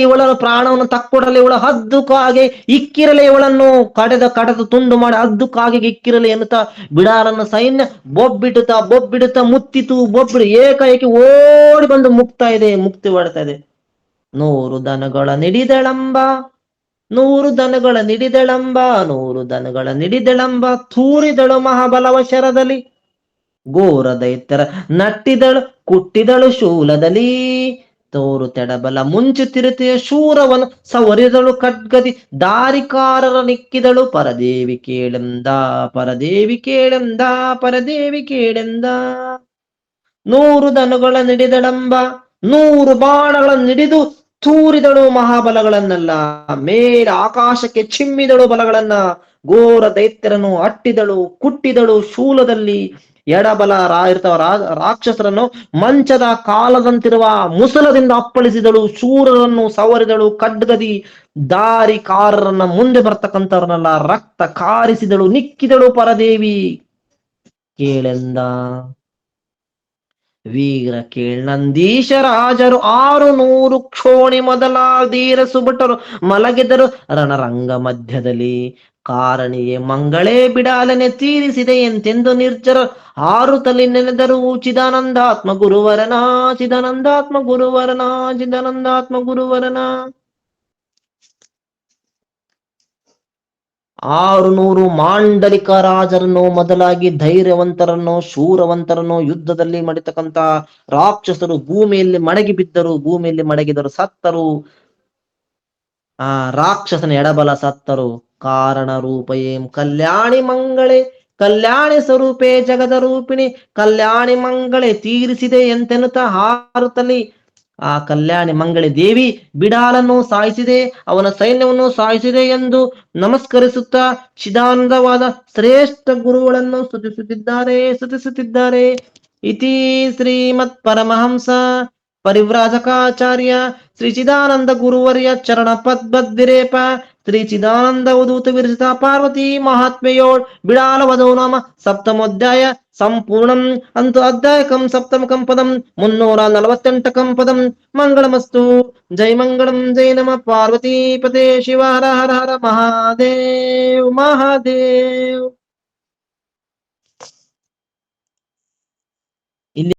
ಇವಳನ್ನು ಪ್ರಾಣವನ್ನು ತಕ್ಕೊಡಲಿ, ಇವಳ ಹದ್ದು ಕಾಗೆ ಇಕ್ಕಿರಲಿ, ಇವಳನ್ನು ಕಡೆದು ತುಂಡು ಮಾಡಿ ಹದ್ದು ಕಾಗೆ ಇಕ್ಕಿರಲಿ ಎನ್ನುತ್ತಾ ಬಿಡಾಲನ್ನು ಸೈನ್ಯ ಬೊಬ್ಬಿಡುತ್ತಾ ಮುತ್ತಿತು. ಬೊಬ್ಬಿಡು ಏಕಾಏಕಿ ಓಡಿ ಬಂದು ಮುಕ್ತಿ ಮಾಡ್ತಾ ಇದೆ. 100 ದನಗಳ ನಿಡಿದಳಂಬ, 100 ದನಗಳ ನಿಡಿದಳಂಬ, 100 ದನಗಳ ನಿಡಿದಳಂಬ ತೂರಿದಳು ಮಹಾಬಲವ ಶರದಲ್ಲಿ. ಘೋರ ದೈತ್ಯರ ನಟ್ಟಿದಳು ಕುಟ್ಟಿದಳು ಶೂಲದಲ್ಲಿ. ತೋರು ತೆಡಬಲ ಮುಂಚುತ್ತಿರುತ್ತೆಯ ಶೂರವನು ಸವರಿದಳು ಖಡ್ಗದಿ. ದಾರಿಕಾರರ ನಿಕ್ಕಿದಳು ಪರದೇವಿ ಕೇಳೆಂದ, ಪರದೇವಿ ಕೇಳೆಂದ, ಪರದೇವಿ ಕೇಳೆಂದ. 100 ದನಗಳ ನಿಡಿದಳಂಬ, 100 ಬಾಣಗಳನ್ನು ಹಿಡಿದು ತೂರಿದಳು ಮಹಾಬಲಗಳನ್ನೆಲ್ಲ. ಮೇಲೆ ಆಕಾಶಕ್ಕೆ ಚಿಮ್ಮಿದಳು ಬಲಗಳನ್ನ. ಘೋರ ದೈತ್ಯರನ್ನು ಅಟ್ಟಿದಳು, ಕುಟ್ಟಿದಳು ಶೂಲದಲ್ಲಿ. ಎಡಬಲ ಇರ್ತವ ರಾಕ್ಷಸರನ್ನು ಮಂಚದ ಕಾಲದಂತಿರುವ ಮುಸಲದಿಂದ ಅಪ್ಪಳಿಸಿದಳು. ಶೂರರನ್ನು ಸವರಿದಳು ಖಡ್ಗದಿ. ದಾರಿಕಾರರನ್ನ ಮುಂದೆ ಬರ್ತಕ್ಕಂಥವ್ರನ್ನೆಲ್ಲ ರಕ್ತ ಕಾರಿಸಿದಳು. ನಿಕ್ಕಿದಳು ಪರದೇವಿ ಕೇಳೆಂದ. ವೀರ ಕೇಳ್ನಂದೀಶ ರಾಜರು 600 ಕ್ಷೋಣಿ ಮೊದಲಾದೀರ ಸುಬಟರು ಮಲಗಿದರು ರಣರಂಗ ಮಧ್ಯದಲ್ಲಿ. ಕಾರಣಿಯೇ ಮಂಗಳೇ ಬಿಡಾಲನೆ ತೀರಿಸಿದೆ ಎಂತೆಂದು ನಿರ್ಜರ 6 ತಲೆ ನೆನೆದರು. ಚಿದಾನಂದಾತ್ಮ ಗುರುವರನ, ಚಿದಾನಂದಾತ್ಮ ಗುರುವರನ, ಚಿದಾನಂದಾತ್ಮ ಗುರುವರನ. 600 ಮಾಂಡಲಿಕ ರಾಜರನ್ನು ಮೊದಲಾಗಿ ಧೈರ್ಯವಂತರನ್ನು, ಶೂರವಂತರನ್ನು, ಯುದ್ಧದಲ್ಲಿ ಮಡಿತಕ್ಕಂತ ರಾಕ್ಷಸರು ಭೂಮಿಯಲ್ಲಿ ಮಡಗಿದರು, ಸತ್ತರು. ಆ ರಾಕ್ಷಸನ ಎಡಬಲ ಸತ್ತರು. ಕಾರಣ ರೂಪಯೇಂ ಕಲ್ಯಾಣಿ ಮಂಗಳೇ ಕಲ್ಯಾಣಿ ಸ್ವರೂಪೇ ಜಗದ ರೂಪಿಣಿ, ಕಲ್ಯಾಣಿ ಮಂಗಳೆ ತೀರಿಸಿದೆ ಎಂತೆನ್ನುತ್ತಾ ಹಾರುತ್ತಲಿ ಆ ಕಲ್ಯಾಣಿ ಮಂಗಳಿ ದೇವಿ ಬಿಡಾಲನ್ನು ಸಾಯಿಸಿದೆ, ಅವನ ಸೈನ್ಯವನ್ನು ಸಾಯಿಸಿದೆ ಎಂದು ನಮಸ್ಕರಿಸುತ್ತಾ ಚಿದಾನಂದವಾದ ಶ್ರೇಷ್ಠ ಗುರುಗಳನ್ನು ಸ್ತುತಿಸುತ್ತಿದ್ದಾರೆ. ಇತಿ ಶ್ರೀಮತ್ ಪರಮಹಂಸ ಪರಿವ್ರಾಜಕಾಚಾರ್ಯ ಶ್ರೀ ಚಿದಾನಂದ ಗುರುವರ್ಯ ಚರಣ ಪದ್ಮದ್ವಿರೇಪ ಶ್ರೀ ಚಿದಾನಂದ ಉದೂತ ವಿರಚಿತ ಪಾರ್ವತಿ ಮಹಾತ್ಮೆಯೋಳ್ ಬಿಡಾಲವಧೋ ನಾಮ ಸಪ್ತಮೋಧ್ಯಾಯ ಸಂಪೂರ್ಣಂ. ಅಂತು ಅಧ್ಯಾಯಕಂ ಸಪ್ತಮಕಂ ಪದಂ 348ಕಂ ಪದಂ. ಮಂಗಳಮಸ್ತು. ಜೈ ಮಂಗಳಂ. ಜೈ ನಮ ಪಾರ್ವತಿ ಪತೆ ಶಿವ. ಹರ ಹರ ಹರ ಮಹಾದೇವ್ ಮಹಾದೇವ್.